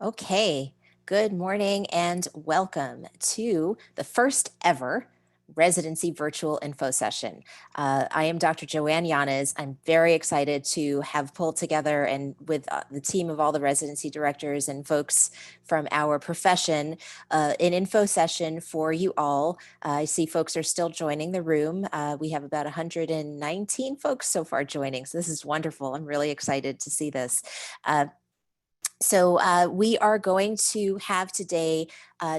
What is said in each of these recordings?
Okay, good morning and welcome to the first ever Residency Virtual Info Session. I am Dr. Joanne Yanez. I'm very excited to have pulled together and with the team of all the residency directors and folks from our profession, an info session for you all. I see folks are still joining the room. We have about 119 folks so far joining, so this is wonderful. I'm really excited to see this. So we are going to have today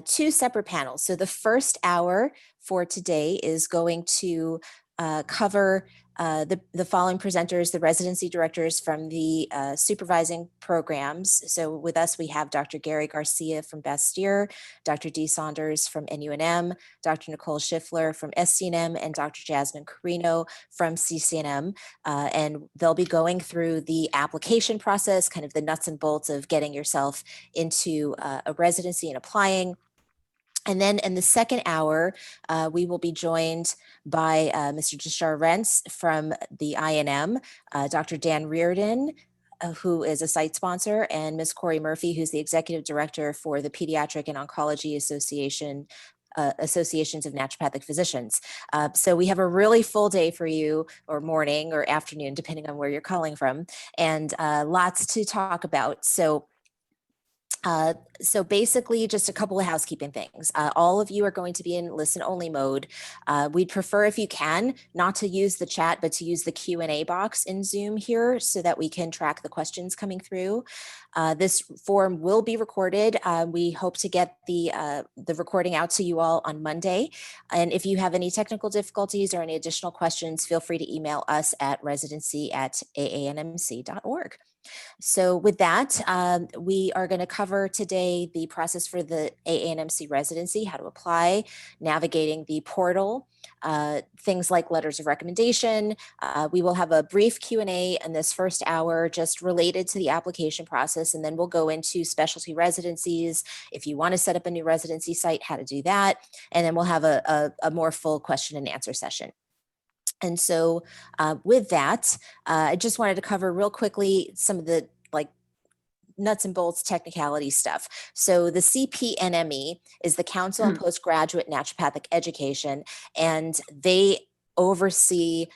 two separate panels. So the first hour for today is going to cover the following presenters, the residency directors from the supervising programs. So with us, we have Dr. Garcia from Bastyr, Dr. Dee Saunders from NUNM, Dr. Nicole Shifler from SCNM, and Dr. Jasmine Carino from CCNM. And they'll be going through the application process, kind of the nuts and bolts of getting yourself into a residency and applying. And then in the second hour, we will be joined by Mr. Jashar Rentz from the INM, Dr. Dan Reardon, who is a site sponsor, and Ms. Corey Murphy, who's the executive director for the Pediatric and Oncology Association, Associations of Naturopathic Physicians. So we have a really full day for you, or morning or afternoon, depending on where you're calling from, and lots to talk about. So basically just a couple of housekeeping things. All of you are going to be in listen only mode. We'd prefer, if you can, not to use the chat, but to use the Q&A box in Zoom here so that we can track the questions coming through. This forum will be recorded. We hope to get the recording out to you all on Monday. And if you have any technical difficulties or any additional questions, feel free to email us at residency@aanmc.org. So with that, we are going to cover today the process for the AANMC residency, how to apply, navigating the portal, things like letters of recommendation. We will have a brief Q&A in this first hour just related to the application process, and then we'll go into specialty residencies. If you want to set up a new residency site, how to do that. And then we'll have a more full question and answer session. And so with that, I just wanted to cover real quickly some of the nuts and bolts technicality stuff. So the CPNME is the Council on Postgraduate Naturopathic Education, and they oversee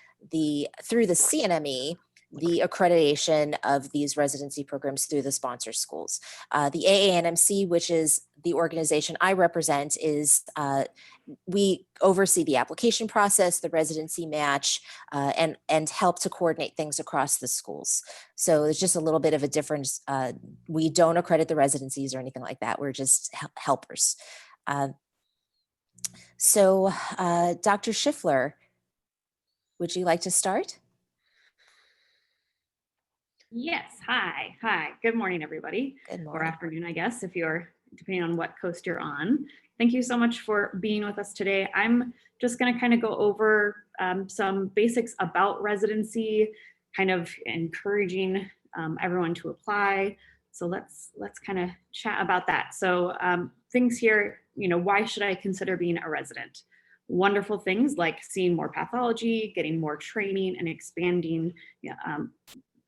through the CNME, the accreditation of these residency programs through the sponsor schools. The AANMC, which is the organization I represent, is we oversee the application process, the residency match, and help to coordinate things across the schools. So there's just a little bit of a difference. We don't accredit the residencies or anything like that. We're just helpers. So Dr. Shifler, would you like to start? Yes. Hi. Good morning, everybody. Good morning. Or afternoon, I guess, if you're, depending on what coast you're on. Thank you so much for being with us today. I'm just going to kind of go over some basics about residency, kind of encouraging everyone to apply. So let's kind of chat about that. So things here, why should I consider being a resident? Wonderful things like seeing more pathology, getting more training, and expanding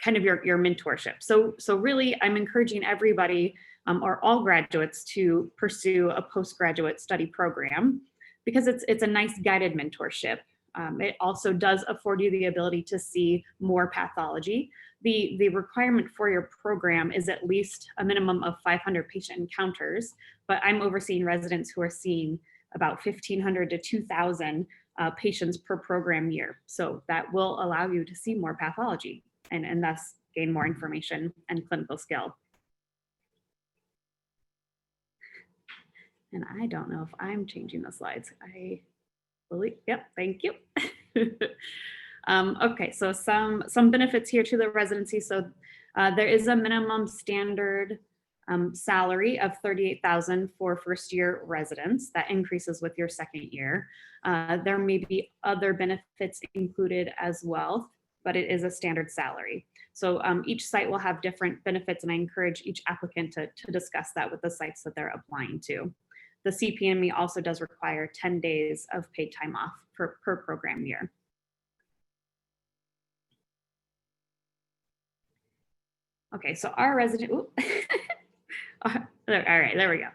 kind of your mentorship. So really, I'm encouraging everybody or all graduates to pursue a postgraduate study program because it's a nice guided mentorship. It also does afford you the ability to see more pathology. The requirement for your program is at least a minimum of 500 patient encounters, but I'm overseeing residents who are seeing about 1,500 to 2,000 patients per program year. So that will allow you to see more pathology and thus gain more information and clinical skill. And I don't know if I'm changing the slides. I believe, yep, thank you. Okay, so some benefits here to the residency. So there is a minimum standard salary of $38,000 for first year residents. That increases with your second year. There may be other benefits included as well, but it is a standard salary. So each site will have different benefits, and I encourage each applicant to discuss that with the sites that they're applying to. The CPNME also does require 10 days of paid time off per program year. Okay, so our resident, all right, there we go.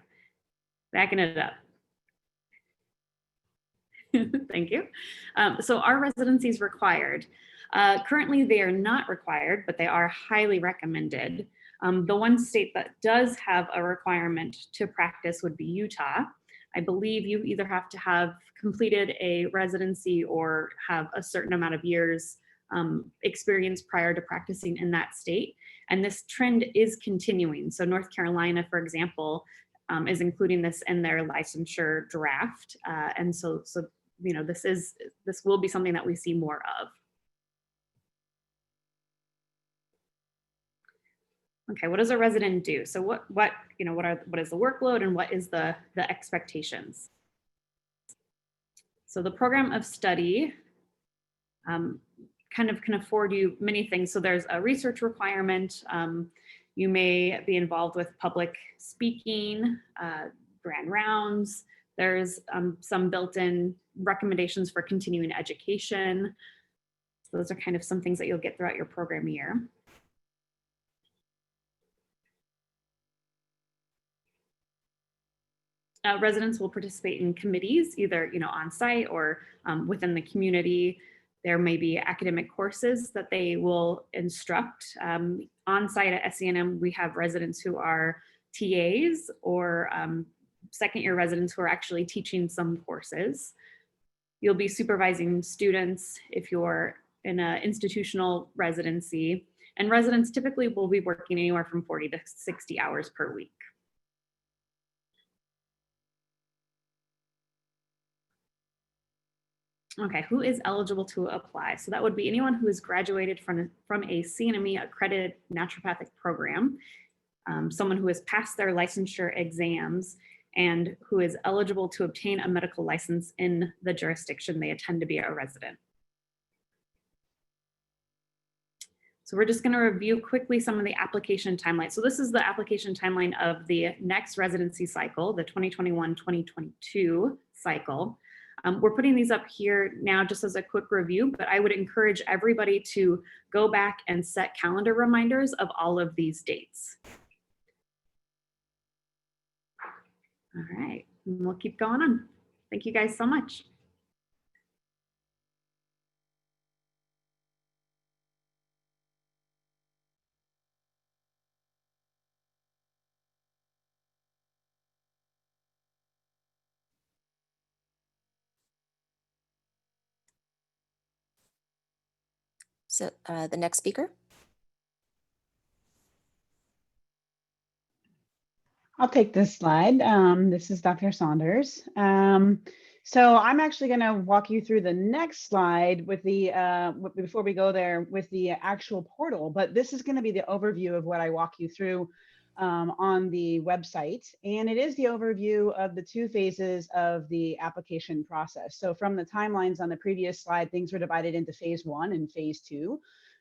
Backing it up. Thank you. So our residency is required. Currently, they are not required, but they are highly recommended. The one state that does have a requirement to practice would be Utah. I believe you either have to have completed a residency or have a certain amount of years experience prior to practicing in that state. And this trend is continuing. So North Carolina, for example, is including this in their licensure draft. And so you know, this will be something that we see more of. Okay, what does a resident do? So what is the workload and what is the expectations? So the program of study kind of can afford you many things. So there's a research requirement. You may be involved with public speaking, grand rounds. There's some built-in recommendations for continuing education. So those are kind of some things that you'll get throughout your program year. Residents will participate in committees, either on site or within the community. There may be academic courses that they will instruct. On site at SCNM, we have residents who are TAs or second year residents who are actually teaching some courses. You'll be supervising students if you're in an institutional residency, and residents typically will be working anywhere from 40 to 60 hours per week. Okay, who is eligible to apply? So that would be anyone who has graduated from a CNME accredited naturopathic program, someone who has passed their licensure exams, and who is eligible to obtain a medical license in the jurisdiction they intend to be a resident. So we're just going to review quickly some of the application timeline. So this is the application timeline of the next residency cycle, the 2021-2022 cycle. We're putting these up here now just as a quick review, but I would encourage everybody to go back and set calendar reminders of all of these dates. All right, and we'll keep going on. Thank you guys so much. So the next speaker. I'll take this slide. This is Dr. Saunders. So I'm actually going to walk you through the next slide with the, before we go there, with the actual portal, but this is going to be the overview of what I walk you through on the website. And it is the overview of the 2 phases of the application process. So from the timelines on the previous slide, things were divided into phase 1 and phase 2.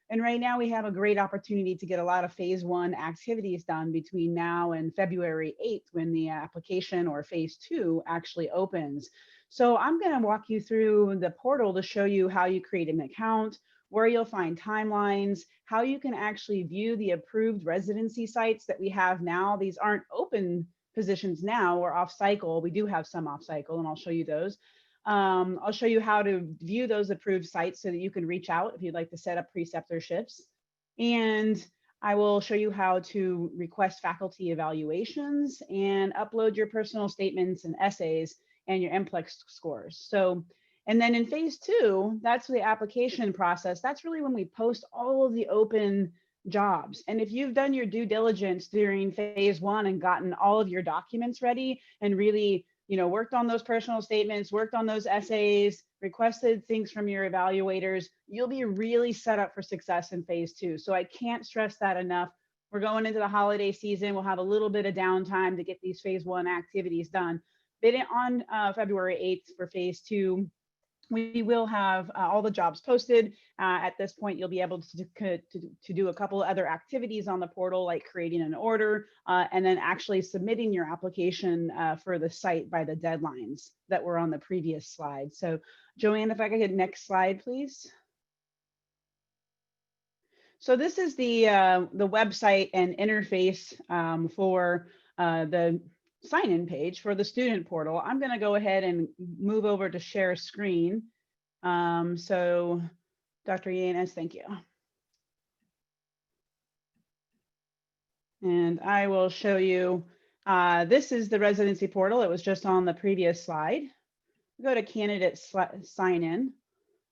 And right now we have a great opportunity to get a lot of phase 1 activities done between now and February 8th, when the application or phase 2 actually opens. So I'm going to walk you through the portal to show you how you create an account, where you'll find timelines, how you can actually view the approved residency sites that we have now. These aren't open positions now, or off cycle. We do have some off cycle, and I'll show you those. I'll show you how to view those approved sites so that you can reach out if you'd like to set up preceptorships. And I will show you how to request faculty evaluations and upload your personal statements and essays and your NCLEX scores. So, and then in phase 2, that's the application process. That's really when we post all of the open jobs. And if you've done your due diligence during phase 1 and gotten all of your documents ready and really worked on those personal statements, worked on those essays, requested things from your evaluators, you'll be really set up for success in phase 2. So I can't stress that enough. We're going into the holiday season. We'll have a little bit of downtime to get these phase 1 activities done. But on February 8th for phase 2, we will have all the jobs posted. At this point, you'll be able to do a couple of other activities on the portal, like creating an order and then actually submitting your application for the site by the deadlines that were on the previous slide. So Joanne, if I could get next slide, please. So this is the website and interface for the sign-in page for the student portal. I'm going to go ahead and move over to share screen. So Dr. Yanes, thank you. And I will show you, this is the residency portal. It was just on the previous slide. Go to candidate sign in.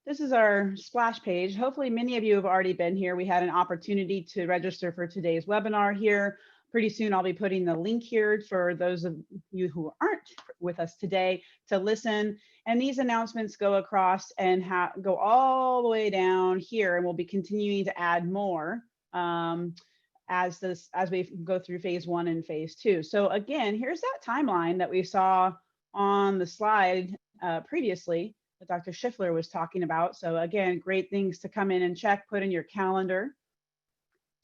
This is our splash page. Hopefully many of you have already been here. We had an opportunity to register for today's webinar here. Pretty soon I'll be putting the link here for those of you who aren't with us today to listen. And these announcements go across and go all the way down here, and we'll be continuing to add more as we go through phase 1 and phase 2. So again, here's that timeline that we saw on the slide previously that Dr. Shifler was talking about. So again, great things to come in and check, put in your calendar.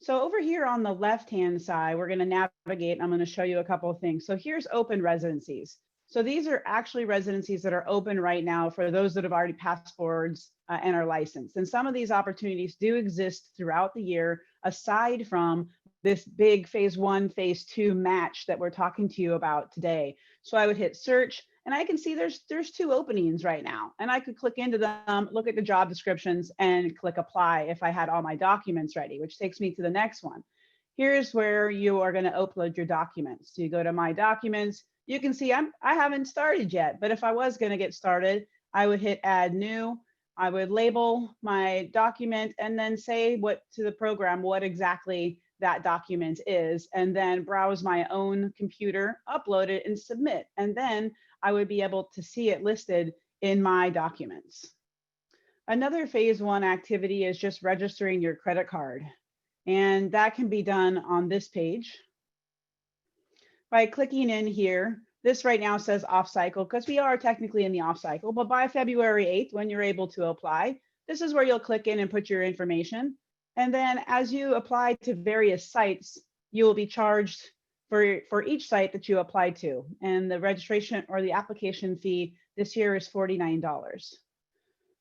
So over here on the left-hand side, we're going to navigate. I'm going to show you a couple of things. So here's open residencies. So these are actually residencies that are open right now for those that have already passed boards and are licensed. And some of these opportunities do exist throughout the year, aside from this big phase 1, phase 2 match that we're talking to you about today. So I would hit search, and I can see there's 2 openings right now, and I could click into them, look at the job descriptions, and click apply if I had all my documents ready, which takes me to the next one. Here's where you are going to upload your documents. So you go to my documents. You can see I haven't started yet, but if I was going to get started, I would hit add new. I would label my document and then say to the program what exactly that document is, and then browse my own computer, upload it, and submit. And then I would be able to see it listed in my documents. Another phase 1 activity is just registering your credit card. And that can be done on this page by clicking in here. This right now says off cycle because we are technically in the off cycle, but by February 8th, when you're able to apply, this is where you'll click in and put your information. And then as you apply to various sites, you will be charged for each site that you apply to. And the registration or the application fee this year is $49.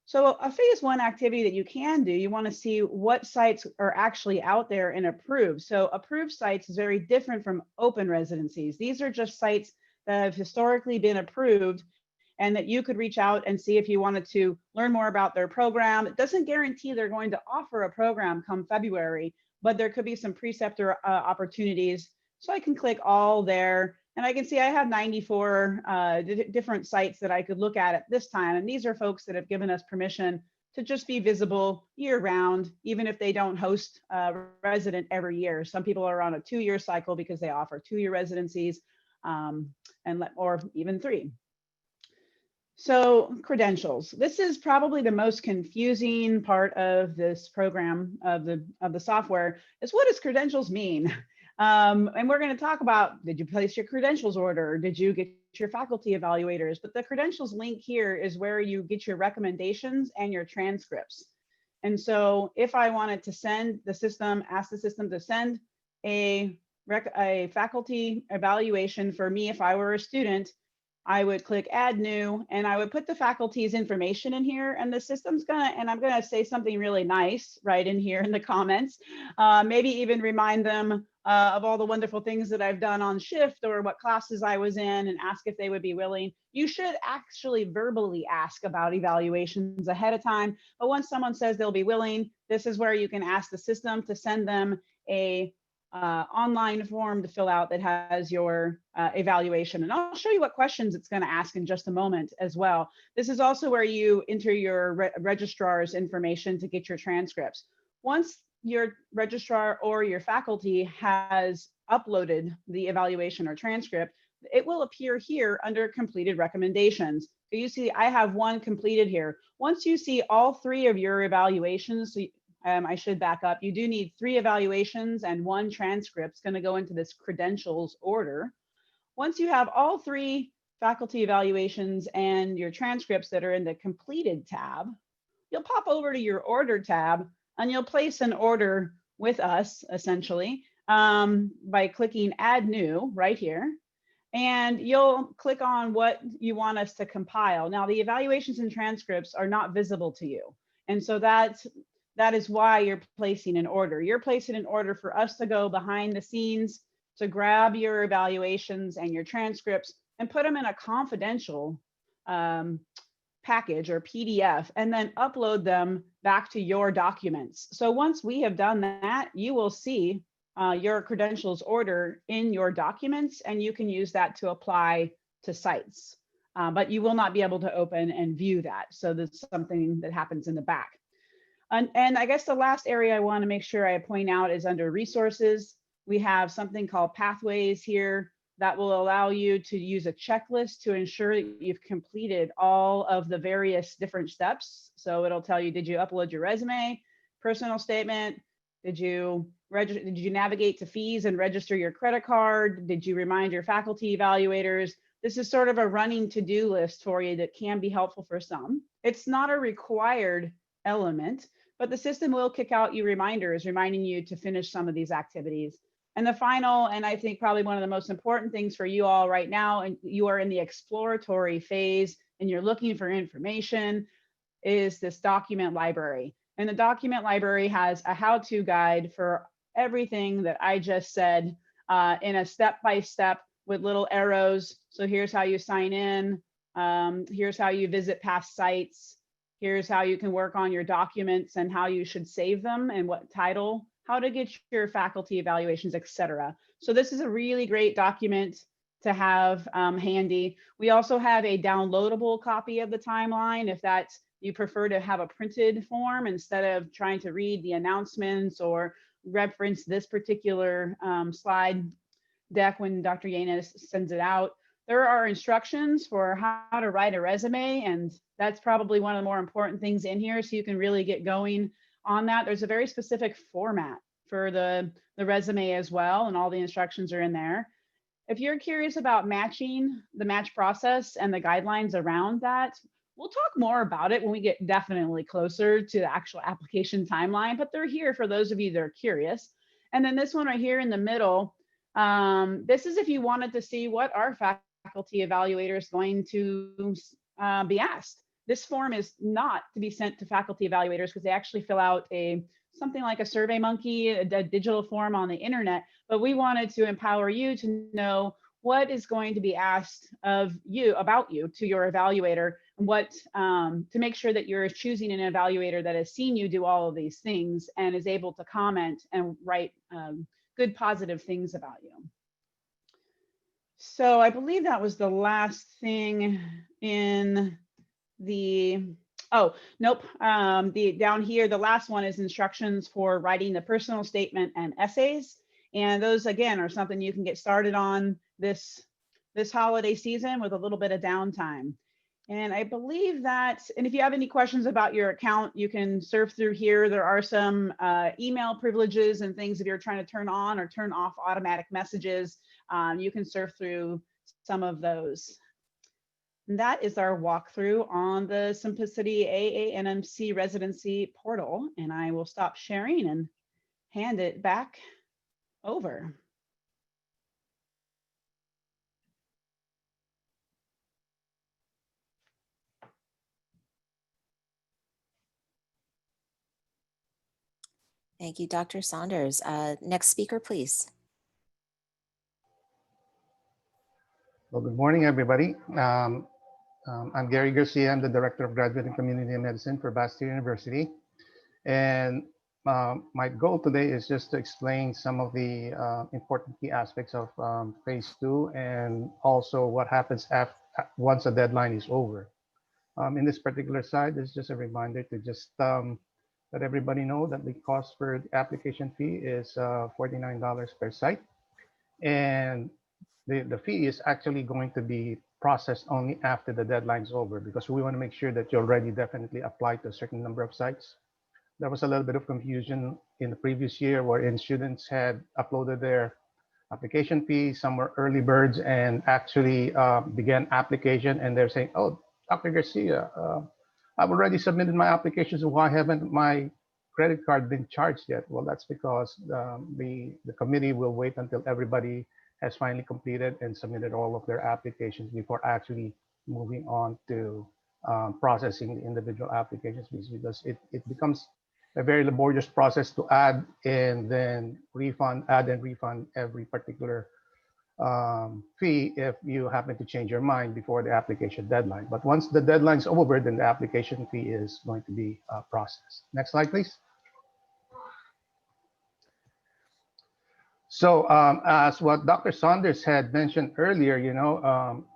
So a phase 1 activity that you can do, you want to see what sites are actually out there and approved. So approved sites is very different from open residencies. These are just sites that have historically been approved and that you could reach out and see if you wanted to learn more about their program. It doesn't guarantee they're going to offer a program come February, but there could be some preceptor opportunities. So I can click all there, and I can see I have 94 different sites that I could look at this time. And these are folks that have given us permission to just be visible year round, even if they don't host a resident every year. Some people are on a 2-year cycle because they offer 2-year residencies or even 3. So credentials. This is probably the most confusing part of this program of the software is what does credentials mean? And we're going to talk about, did you place your credentials order? Did you get your faculty evaluators? But the credentials link here is where you get your recommendations and your transcripts. And so if I wanted to send the system, ask the system to send a faculty evaluation for me, if I were a student, I would click add new, and I would put the faculty's information in here, and the system's and I'm gonna say something really nice right in here in the comments, maybe even remind them of all the wonderful things that I've done on shift or what classes I was in, and ask if they would be willing. You should actually verbally ask about evaluations ahead of time, but once someone says they'll be willing, this is where you can ask the system to send them a online form to fill out that has your evaluation. And I'll show you what questions it's going to ask in just a moment as well. This is also where you enter your registrar's information to get your transcripts. Once your registrar or your faculty has uploaded the evaluation or transcript, it will appear here under completed recommendations. So you see I have one completed here. Once you see all 3 of your evaluations, I should back up. You do need 3 evaluations and 1 transcript. It's going to go into this credentials order. Once you have all 3 faculty evaluations and your transcripts that are in the completed tab, you'll pop over to your order tab and you'll place an order with us essentially by clicking add new right here. And you'll click on what you want us to compile. Now the evaluations and transcripts are not visible to you. And so that's that is why you're placing an order. You're placing an order for us to go behind the scenes to grab your evaluations and your transcripts and put them in a confidential package or PDF, and then upload them back to your documents. So once we have done that, you will see your credentials order in your documents, and you can use that to apply to sites. But you will not be able to open and view that. So that's something that happens in the back. And I guess the last area I want to make sure I point out is under resources. We have something called pathways here that will allow you to use a checklist to ensure that you've completed all of the various different steps. So it'll tell you, did you upload your resume, personal statement? Did you register? Did you navigate to fees and register your credit card? Did you remind your faculty evaluators? This is sort of a running to-do list for you that can be helpful for some. It's not a required element, but the system will kick out you reminders reminding you to finish some of these activities. And the final, and I think probably one of the most important things for you all right now, and you are in the exploratory phase and you're looking for information, is this document library. And the document library has a how-to guide for everything that I just said in a step-by-step with little arrows. So here's how you sign in. Here's how you visit past sites. Here's how you can work on your documents and how you should save them and what title, how to get your faculty evaluations, etc. So this is a really great document to have handy. We also have a downloadable copy of the timeline if that's you prefer to have a printed form instead of trying to read the announcements or reference this particular slide deck when Dr. Yanis sends it out. There are instructions for how to write a resume, and that's probably one of the more important things in here, so you can really get going on that. There's a very specific format for the resume as well, and all the instructions are in there. If you're curious about matching, the match process and the guidelines around that, we'll talk more about it when we get definitely closer to the actual application timeline, but they're here for those of you that are curious. And then this one right here in the middle, this is if you wanted to see what our faculty evaluators going to be asked. This form is not to be sent to faculty evaluators because they actually fill out something like a Survey Monkey, a digital form on the internet, but we wanted to empower you to know what is going to be asked of you, about you, to your evaluator, and what to make sure that you're choosing an evaluator that has seen you do all of these things and is able to comment and write good positive things about you. So I believe that was the last thing in the, oh, nope. Down here, the last one is instructions for writing the personal statement and essays. And those, again, are something you can get started on this holiday season with a little bit of downtime. And I believe that, and if you have any questions about your account, you can surf through here. There are some email privileges and things if you're trying to turn on or turn off automatic messages. You can surf through some of those. And that is our walkthrough on the Simplicity AANMC residency portal. And I will stop sharing and hand it back over. Thank you, Dr. Saunders. Next speaker, please. Well, good morning, everybody. I'm Gary Garcia. I'm the Director of Graduate and Community Medicine for Bastyr University. And my goal today is just to explain some of the important key aspects of phase 2 and also what happens after, once a deadline is over. In this particular slide, it's just a reminder to just let everybody know that the cost for the application fee is $49 per site. And the fee is actually going to be processed only after the deadline is over, because we want to make sure that you already definitely applied to a certain number of sites. There was a little bit of confusion in the previous year wherein students had uploaded their application fee, some were early birds and actually began application, and they're saying, oh, Dr. Garcia, I've already submitted my application, so why haven't my credit card been charged yet? Well, that's because the committee will wait until everybody has finally completed and submitted all of their applications before actually moving on to processing the individual applications, because it becomes a very laborious process to add and then refund, add and refund every particular fee if you happen to change your mind before the application deadline. But once the deadline's over, then the application fee is going to be processed. Next slide, please. So as what Dr. Saunders had mentioned earlier,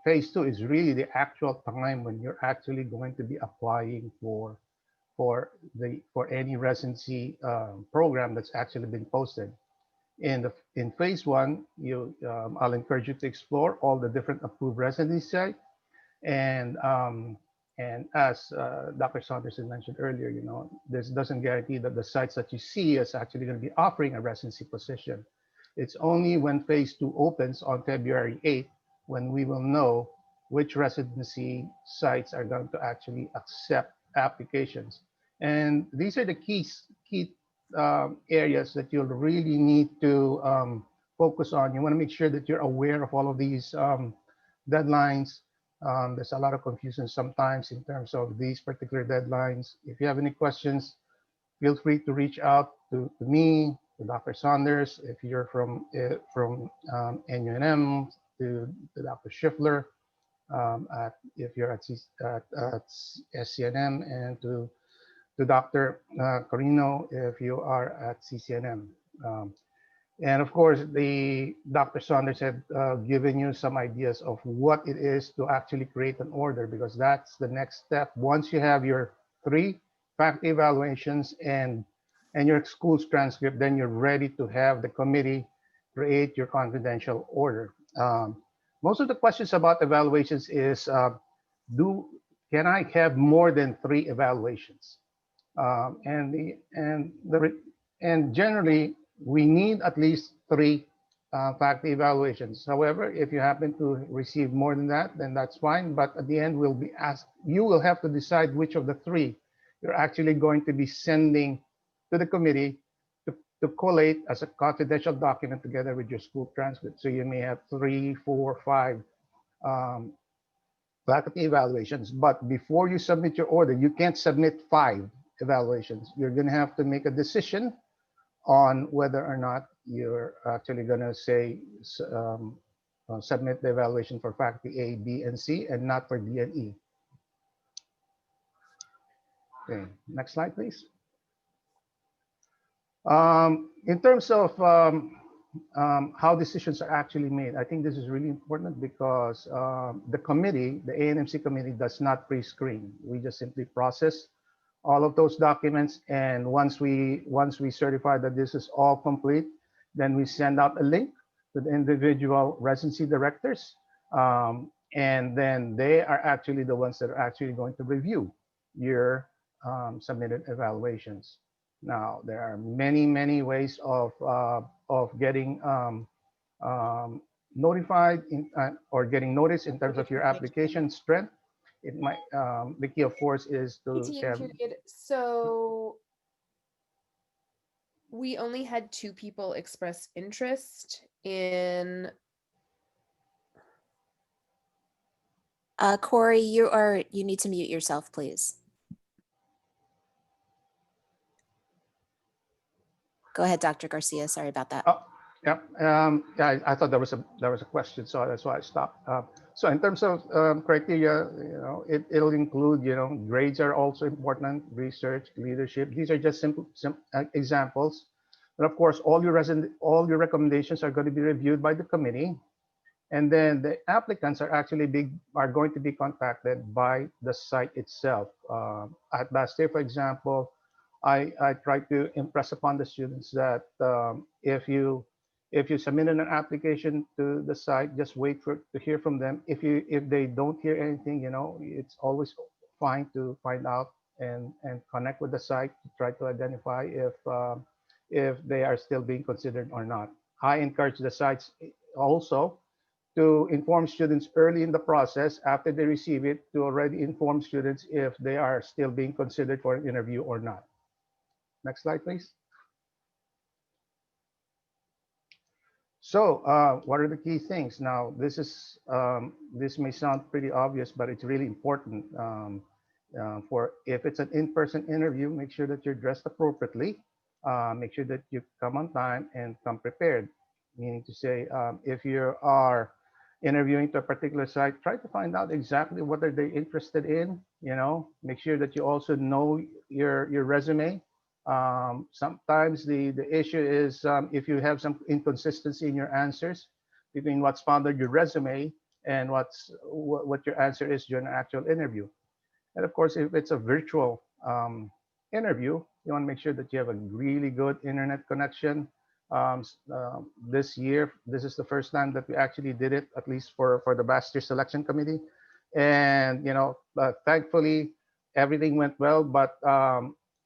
phase 2 is really the actual time when you're actually going to be applying for any residency program that's actually been posted. In phase 1, I'll encourage you to explore all the different approved residency sites, and as Dr. Saunders had mentioned earlier, this doesn't guarantee that the sites that you see is actually going to be offering a residency position. It's only when phase 2 opens on February 8th when we will know which residency sites are going to actually accept applications. And these are the key areas that you'll really need to focus on. You want to make sure that you're aware of all of these deadlines. There's a lot of confusion sometimes in terms of these particular deadlines. If you have any questions, feel free to reach out to me, to Dr. Saunders. If you're from NUNM, to Dr. Shifler, if you're at SCNM, and to Dr. Carino if you are at CCNM. And of course, Dr. Saunders had given you some ideas of what it is to actually create an order, because that's the next step. Once you have your 3 faculty evaluations and your school's transcript, then you're ready to have the committee create your confidential order. Most of the questions about evaluations is, can I have more than 3 evaluations? And generally, we need at least 3 faculty evaluations. However, if you happen to receive more than that, then that's fine. But at the end, we'll be asked, you will have to decide which of the 3 you're actually going to be sending to the committee to collate as a confidential document together with your school transcript. So you may have 3, 4, 5 faculty evaluations. But before you submit your order, you can't submit 5 evaluations. You're going to have to make a decision on whether or not you're actually going to submit the evaluation for faculty A, B, and C, and not for D and E. Okay, next slide, please. In terms of how decisions are actually made, I think this is really important because the committee, the AANMC committee, does not pre-screen. We just simply process all of those documents, and once we certify that this is all complete, then we send out a link to the individual residency directors, and then they are actually the ones that are actually going to review your submitted evaluations. Now, there are many ways of getting notified or getting notice in terms of your application strength. It might the key, of course, is to have. Period. So we only had 2 people express interest in. Corey, you need to mute yourself, please. Go ahead, Dr. Garcia. Sorry about that. Oh, yeah. Yeah, I thought there was a question, so that's why I stopped. So in terms of criteria, it'll include, grades are also important, research, leadership. These are just simple examples. And of course, all your recommendations are going to be reviewed by the committee, and then the applicants are going to be contacted by the site itself. At Bastyr, for example, I try to impress upon the students that if you submitted an application to the site, just wait to hear from them. If they don't hear anything, it's always fine to find out and connect with the site to try to identify if they are still being considered or not. I encourage the sites also to inform students early in the process after they receive it, to already inform students if they are still being considered for an interview or not. Next slide, please. So what are the key things? Now, this may sound pretty obvious, but it's really important. For if it's an in-person interview, make sure that you're dressed appropriately. Make sure that you come on time and come prepared. Meaning to say, if you are interviewing to a particular site, try to find out exactly what are they interested in. You know, make sure that you also know your resume. Sometimes the issue is if you have some inconsistency in your answers between what's found on your resume and what your answer is during an actual interview. And of course, if it's a virtual interview, you want to make sure that you have a really good internet connection. This year, this is the first time that we actually did it, at least for the Bastyr Selection Committee. And, you know, thankfully, everything went well. But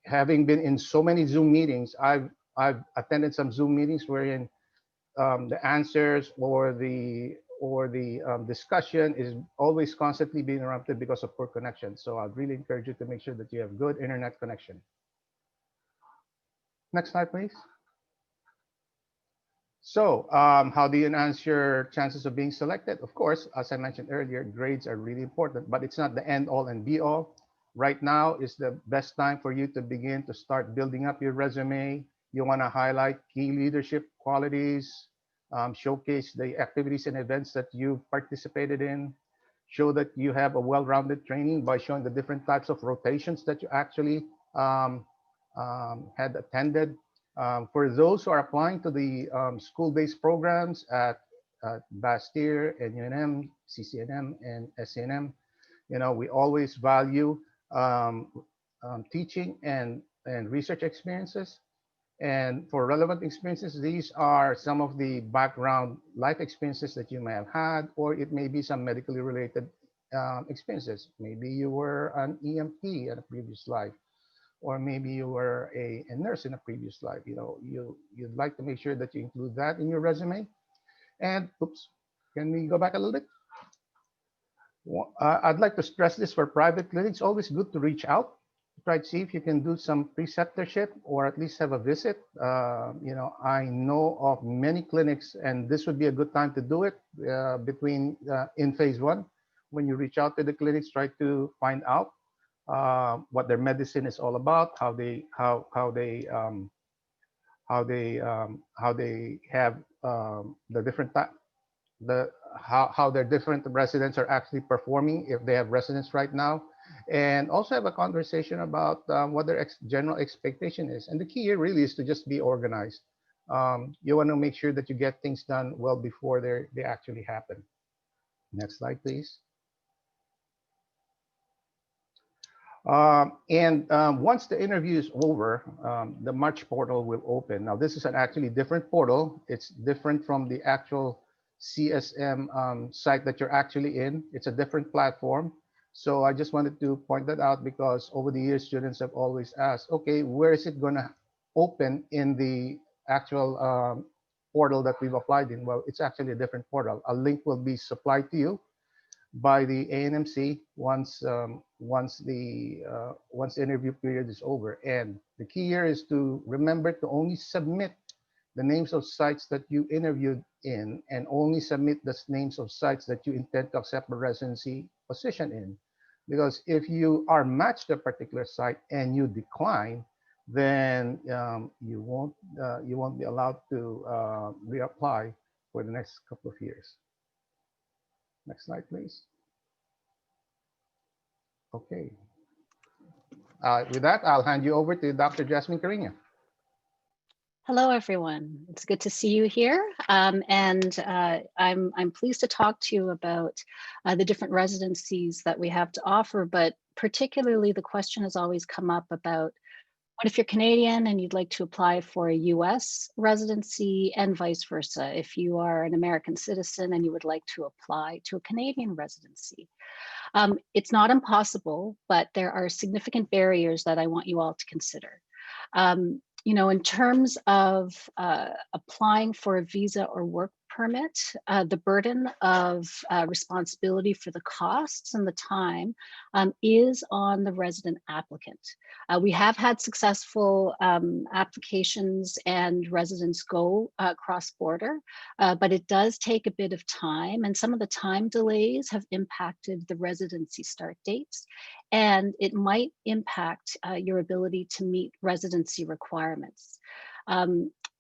having been in so many Zoom meetings, I've attended some Zoom meetings wherein the answers or the discussion is always constantly being interrupted because of poor connection. So I'd really encourage you to make sure that you have good internet connection. Next slide, please. So how do you enhance your chances of being selected? Of course, as I mentioned earlier, grades are really important, but it's not the end all and be all. Right now is the best time for you to begin to start building up your resume. You want to highlight key leadership qualities, showcase the activities and events that you've participated in, show that you have a well-rounded training by showing the different types of rotations that you actually had attended. For those who are applying to the school-based programs at Bastyr, NUNM, CCNM, and SCNM, you know, we always value teaching and research experiences. And for relevant experiences, these are some of the background life experiences that you may have had, or it may be some medically related experiences. Maybe you were an EMT in a previous life, or maybe you were a nurse in a previous life. You know, you'd like to make sure that you include that in your resume. And oops, can we go back a little bit? I'd like to stress this for private clinics. Always good to reach out, try to see if you can do some preceptorship or at least have a visit. You know, I know of many clinics, and this would be a good time to do it between in phase one. When you reach out to the clinics, try to find out what their medicine is all about, how they have the different how their different residents are actually performing if they have residents right now, and also have a conversation about what their general expectation is. And the key here really is to just be organized. You want to make sure that you get things done well before they actually happen. Next slide, please. Once the interview is over, the March portal will open. Now, this is an actually different portal. It's different from the actual CSM site that you're actually in. It's a different platform. So I just wanted to point that out because over the years, students have always asked, okay, where is it going to open in the actual portal that we've applied in? Well, it's actually a different portal. A link will be supplied to you by the AANMC once the interview period is over. And the key here is to remember to only submit the names of sites that you interviewed in, and only submit the names of sites that you intend to accept a residency position in. Because if you are matched to a particular site and you decline, then you won't be allowed to reapply for the next couple of years. Next slide, please. Okay. With that, I'll hand you over to Dr. Jasmine Carino. Hello, everyone. It's good to see you here. I'm pleased to talk to you about the different residencies that we have to offer, but particularly the question has always come up about what if you're Canadian and you'd like to apply for a US residency, and vice versa, if you are an American citizen and you would like to apply to a Canadian residency. It's not impossible, but there are significant barriers that I want you all to consider. You know, in terms of applying for a visa or work permit, the burden of responsibility for the costs and the time is on the resident applicant. We have had successful applications and residents go cross-border, but it does take a bit of time, and some of the time delays have impacted the residency start dates, and it might impact your ability to meet residency requirements.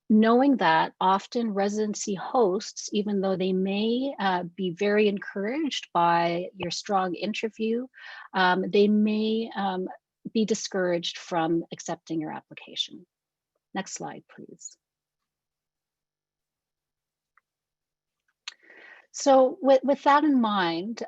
Knowing that often residency hosts, even though they may be very encouraged by your strong interview, they may be discouraged from accepting your application. Next slide, please. So with that in mind,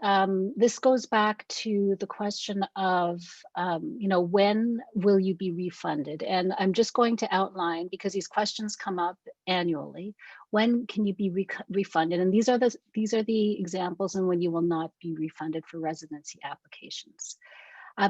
this goes back to the question of, when will you be refunded? And I'm just going to outline, because these questions come up annually, when can you be refunded? And these are the examples and when you will not be refunded for residency applications.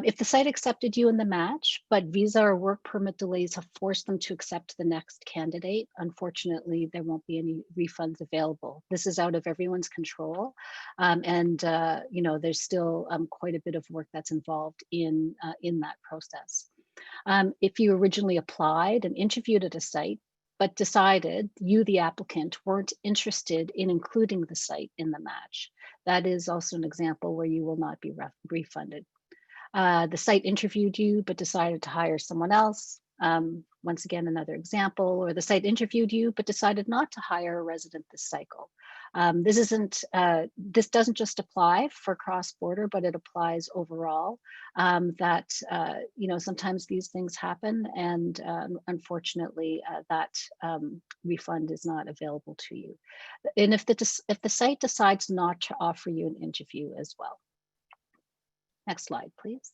If the site accepted you in the match, but visa or work permit delays have forced them to accept the next candidate, unfortunately, there won't be any refunds available. This is out of everyone's control. There's still quite a bit of work that's involved in that process. If you originally applied and interviewed at a site, but decided you, the applicant, weren't interested in including the site in the match, that is also an example where you will not be refunded. The site interviewed you, but decided to hire someone else. Once again, another example, or the site interviewed you, but decided not to hire a resident this cycle. This doesn't just apply for cross-border, but it applies overall. Sometimes these things happen, and unfortunately, that refund is not available to you. And if the site decides not to offer you an interview as well. Next slide, please.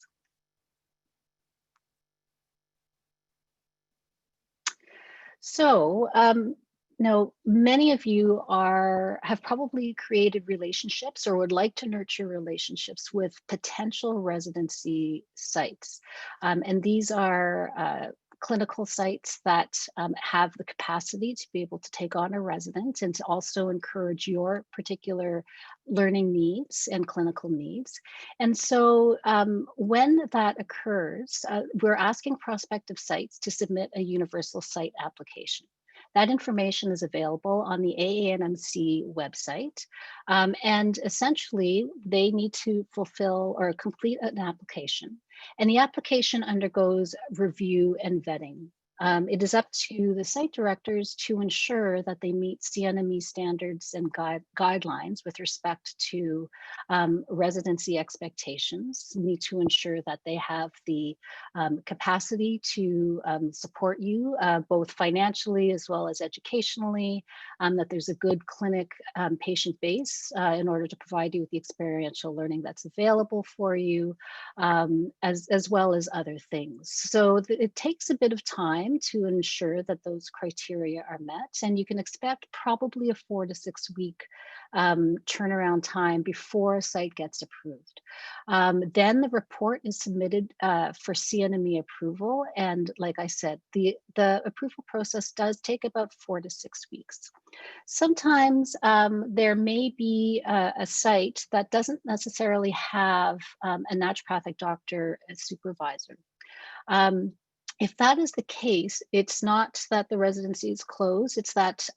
So, many of you have probably created relationships or would like to nurture relationships with potential residency sites. And these are clinical sites that have the capacity to be able to take on a resident and to also encourage your particular learning needs and clinical needs. And so when that occurs, we're asking prospective sites to submit a universal site application. That information is available on the AANMC website. And essentially, they need to fulfill or complete an application. And the application undergoes review and vetting. It is up to the site directors to ensure that they meet CNME standards and guidelines with respect to residency expectations. You need to ensure that they have the capacity to support you both financially as well as educationally, that there's a good clinic patient base in order to provide you with the experiential learning that's available for you, as well as other things. So it takes a bit of time to ensure that those criteria are met, and you can expect probably a 4 to 6 week turnaround time before a site gets approved. Then the report is submitted for CNME approval, and like I said, the approval process does take about 4 to 6 weeks. Sometimes there may be a site that doesn't necessarily have a naturopathic doctor as supervisor. If that is the case, it's not that the residency is closed, it's that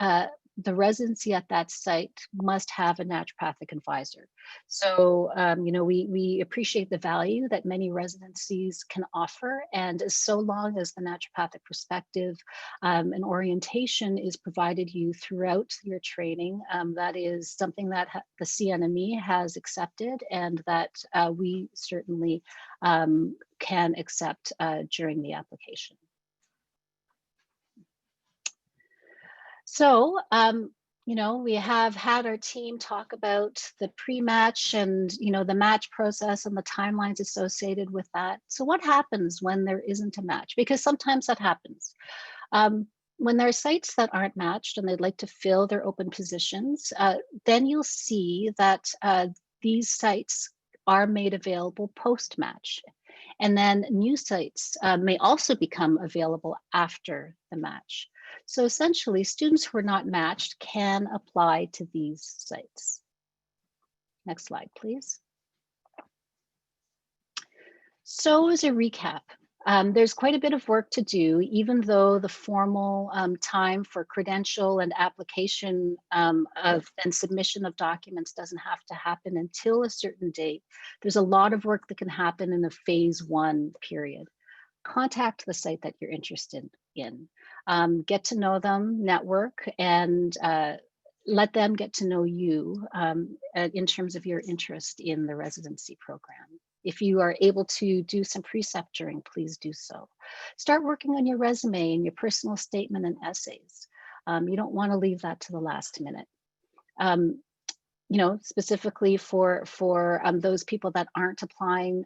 the residency at that site must have a naturopathic advisor. So, we appreciate the value that many residencies can offer, and so long as the naturopathic perspective and orientation is provided you throughout your training, that is something that the CNME has accepted, and that we certainly can accept during the application. So, we have had our team talk about the pre-match and, the match process and the timelines associated with that. So what happens when there isn't a match? Because sometimes that happens. When there are sites that aren't matched and they'd like to fill their open positions, then you'll see that these sites are made available post-match. And then new sites may also become available after the match. So essentially, students who are not matched can apply to these sites. Next slide, please. So as a recap, there's quite a bit of work to do, even though the formal time for credential and application and submission of documents doesn't have to happen until a certain date. There's a lot of work that can happen in the phase 1 period. Contact the site that you're interested in. Get to know them, network, and let them get to know you in terms of your interest in the residency program. If you are able to do some preceptoring, please do so. Start working on your resume and your personal statement and essays. You don't want to leave that to the last minute. You know, specifically for those people that aren't applying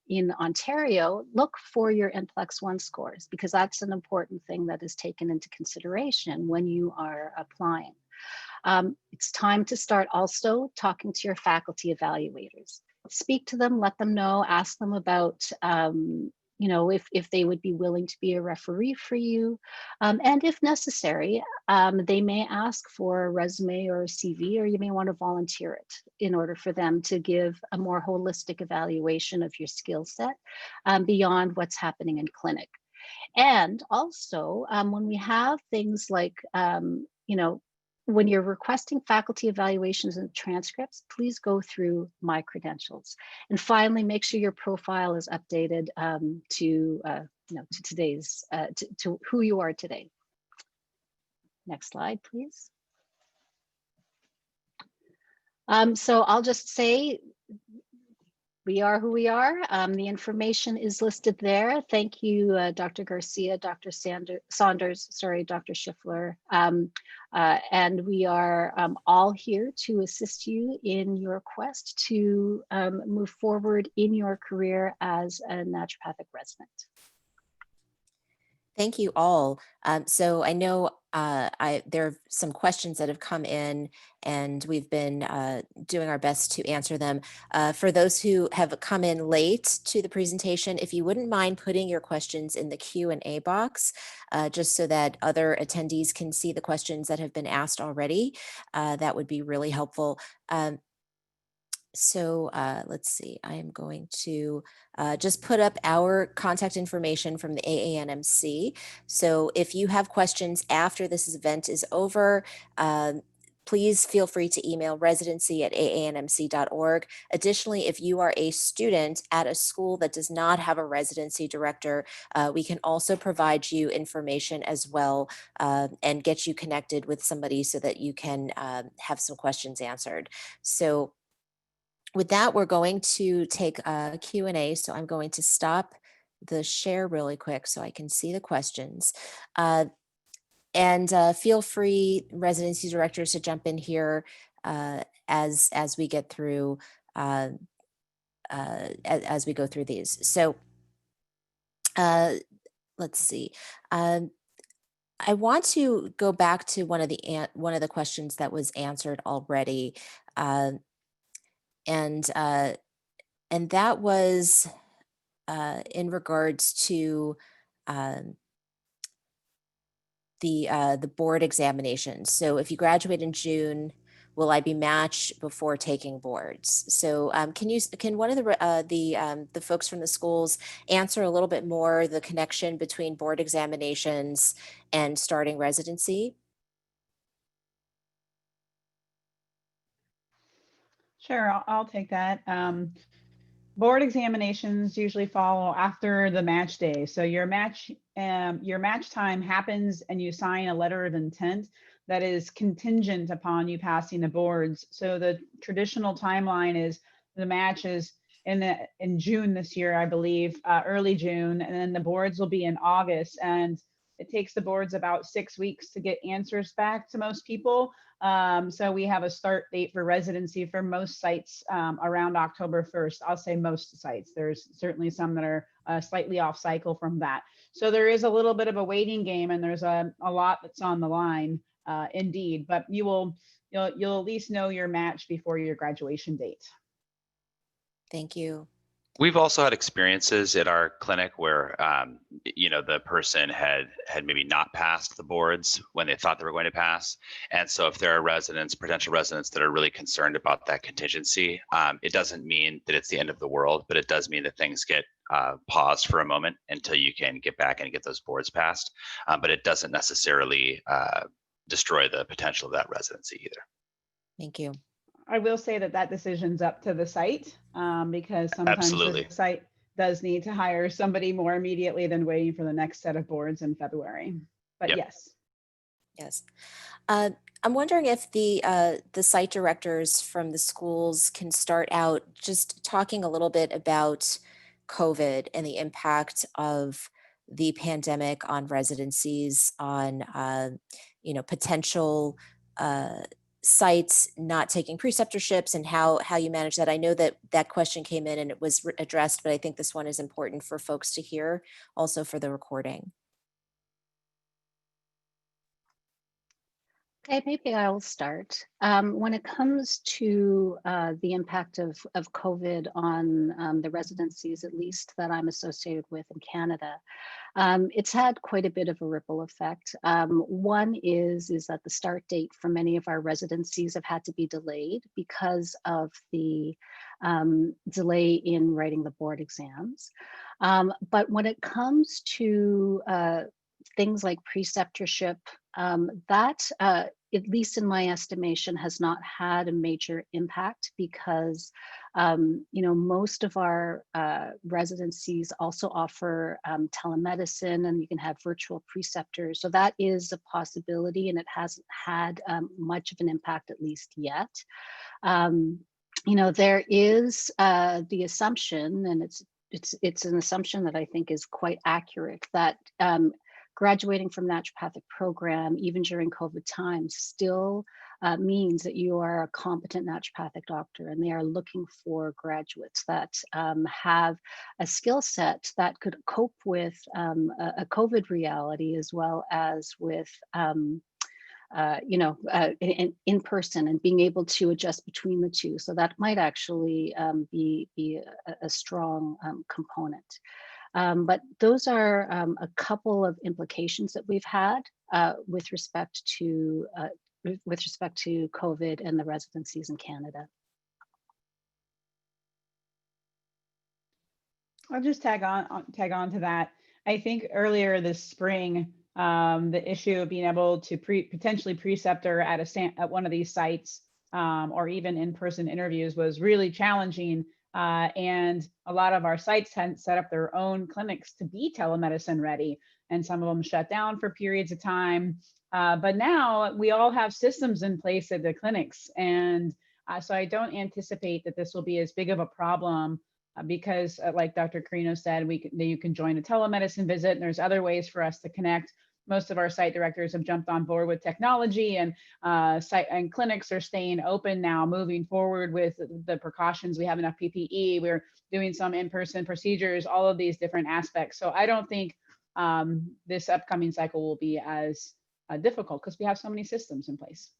in Ontario, look for your NCLEX-1 scores, because that's an important thing that is taken into consideration when you are applying. It's time to start also talking to your faculty evaluators. Speak to them, let them know, ask them about, you know, if they would be willing to be a referee for you. And if necessary, they may ask for a resume or a CV, or you may want to volunteer it in order for them to give a more holistic evaluation of your skill set beyond what's happening in clinic. And also, when we have things like, you know, when you're requesting faculty evaluations and transcripts, please go through My Credentials. And finally, make sure your profile is updated to, you know, to today's, to who you are today. Next slide, please. So I'll just say, we are who we are. The information is listed there. Thank you, Dr. Garcia, Dr. Saunders, sorry, Dr. Shifler. And we are all here to assist you in your quest to move forward in your career as a naturopathic resident. Thank you all. So I know there are some questions that have come in, and we've been doing our best to answer them. For those who have come in late to the presentation, if you wouldn't mind putting your questions in the Q&A box, just so that other attendees can see the questions that have been asked already, that would be really helpful. So let's see, I am going to just put up our contact information from the AANMC. So if you have questions after this event is over, please feel free to email residency@aanmc.org. Additionally, if you are a student at a school that does not have a residency director, we can also provide you information as well and get you connected with somebody so that you can have some questions answered. So with that, we're going to take a Q&A. So I'm going to stop the share really quick so I can see the questions. And feel free, residency directors, to jump in here as we get through, as we go through these. So let's see. I want to go back to one of the questions that was answered already. And that was in regards to the board examinations. So if you graduate in June, will I be matched before taking boards? So can one of the folks from the schools answer a little bit more the connection between board examinations and starting residency? Sure, I'll take that. Board examinations usually follow after the match day. So your match time happens and you sign a letter of intent that is contingent upon you passing the boards. So the traditional timeline is the match is in June this year, I believe, early June, and then the boards will be in August. And it takes the boards about 6 weeks to get answers back to most people. So we have a start date for residency for most sites around October 1st. I'll say most sites. There's certainly some that are slightly off cycle from that. So there is a little bit of a waiting game, and there's a lot that's on the line, indeed. But you'll at least know your match before your graduation date. Thank you. We've also had experiences at our clinic where, the person had maybe not passed the boards when they thought they were going to pass. And so if there are potential residents that are really concerned about that contingency, it doesn't mean that it's the end of the world, but it does mean that things get paused for a moment until you can get back and get those boards passed. But it doesn't necessarily destroy the potential of that residency either. Thank you. I will say that decision's up to the site, because sometimes Absolutely. the site does need to hire somebody more immediately than waiting for the next set of boards in February. But Yep. yes. Yes. I'm wondering if the site directors from the schools can start out just talking a little bit about COVID and the impact of the pandemic on residencies, on potential sites not taking preceptorships, and how you manage that. I know that question came in and it was addressed, but I think this one is important for folks to hear, also for the recording. Okay, maybe I'll start. When it comes to the impact of COVID on the residencies, at least that I'm associated with in Canada, it's had quite a bit of a ripple effect. One is that the start date for many of our residencies have had to be delayed because of the delay in writing the board exams. But when it comes to things like preceptorship, that, at least in my estimation, has not had a major impact because, most of our residencies also offer telemedicine, and you can have virtual preceptors. So that is a possibility, and it hasn't had much of an impact, at least yet. There is the assumption, and it's an assumption that I think is quite accurate, that graduating from naturopathic program, even during COVID times, still means that you are a competent naturopathic doctor, and they are looking for graduates that have a skill set that could cope with a COVID reality, as well as with in person, and being able to adjust between the two. So that might actually be a strong component. But those are a couple of implications that we've had with respect to COVID and the residencies in Canada. I'll just tag on to that. I think earlier this spring, the issue of being able to potentially preceptor at one of these sites, or even in-person interviews, was really challenging. And a lot of our sites hadn't set up their own clinics to be telemedicine ready, and some of them shut down for periods of time. But now we all have systems in place at the clinics, and so I don't anticipate that this will be as big of a problem, because like Dr. Carino said, you can join a telemedicine visit, and there's other ways for us to connect. Most of our site directors have jumped on board with technology, and site and clinics are staying open now, moving forward with the precautions. We have enough PPE. We're doing some in-person procedures, all of these different aspects. So I don't think this upcoming cycle will be as difficult, because we have so many systems in place.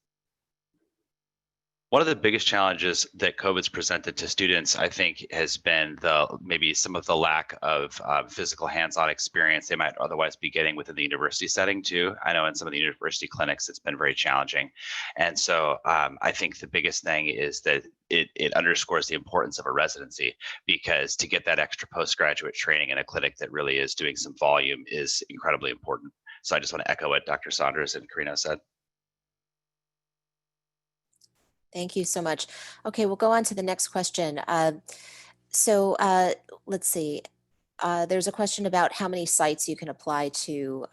One of the biggest challenges that COVID's presented to students, I think, has been maybe some of the lack of physical hands-on experience they might otherwise be getting within the university setting too. I know in some of the university clinics, it's been very challenging. And so I think the biggest thing is that it underscores the importance of a residency, because to get that extra postgraduate training in a clinic that really is doing some volume is incredibly important. So I just want to echo what Dr. Saunders and Carino said. Thank you so much. Okay, we'll go on to the next question. Let's see. There's a question about how many sites you can apply to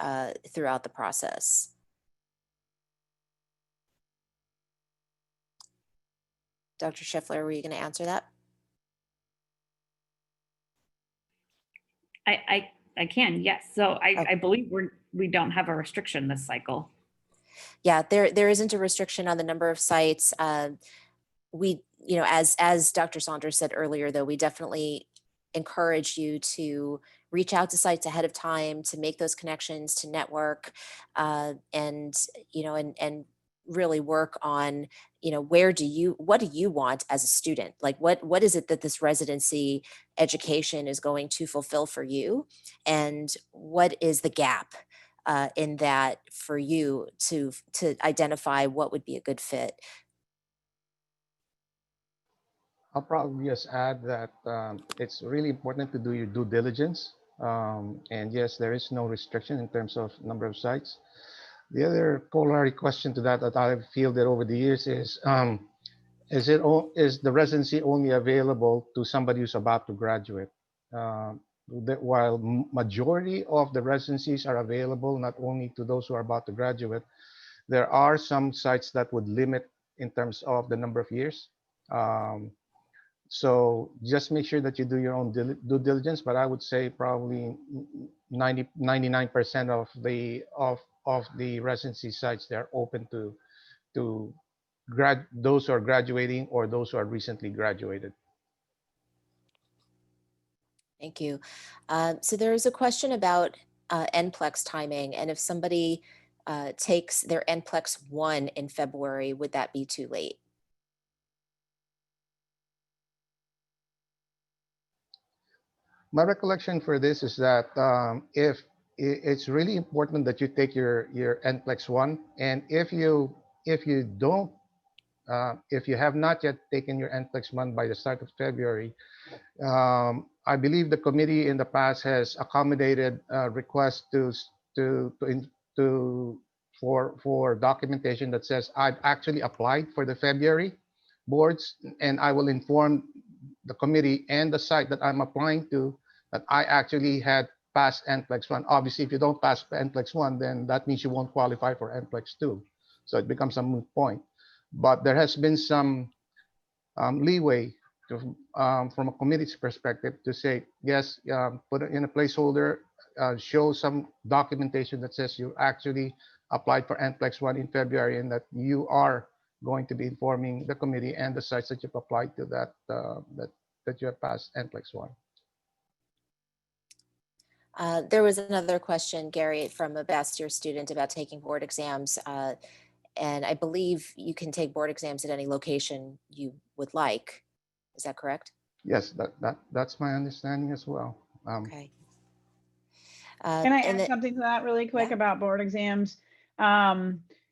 throughout the process. Dr. Shifler, were you going to answer that? I can, yes. So I believe we don't have a restriction this cycle. Yeah, there isn't a restriction on the number of sites. We, as Dr. Saunders said earlier, though, we definitely encourage you to reach out to sites ahead of time, to make those connections, to network, and really work on, what do you want as a student? Like what is it that this residency education is going to fulfill for you? And what is the gap in that for you to identify what would be a good fit? I'll probably just add that it's really important to do your due diligence. And yes, there is no restriction in terms of number of sites. The other corollary question to that I've fielded over the years is the residency only available to somebody who's about to graduate? While majority of the residencies are available not only to those who are about to graduate, there are some sites that would limit in terms of the number of years. So just make sure that you do your own due diligence, but I would say probably 99% of the residency sites, they're open to those who are graduating or those who are recently graduated. Thank you. So there is a question about NPLEX timing, and if somebody takes their NPLEX 1 in February, would that be too late? My recollection for this is that if it's really important that you take your NPLEX 1, and if you don't if you have not yet taken your NPLEX 1 by the start of February, I believe the committee in the past has accommodated requests for documentation that says I've actually applied for the February boards, and I will inform the committee and the site that I'm applying to that I actually had passed NPLEX 1. Obviously, if you don't pass NPLEX 1, then that means you won't qualify for NPLEX 2. So it becomes a moot point. But there has been some leeway from a committee's perspective to say, yes, put it in a placeholder, show some documentation that says you actually applied for NPLEX 1 in February and that you are going to be informing the committee and the sites that you've applied to that you have passed NPLEX 1. There was another question, Gary, from a Bastyr student about taking board exams. And I believe you can take board exams at any location you would like. Is that correct? Yes, that's my understanding as well. Okay. Can I add something to that really quick about board exams?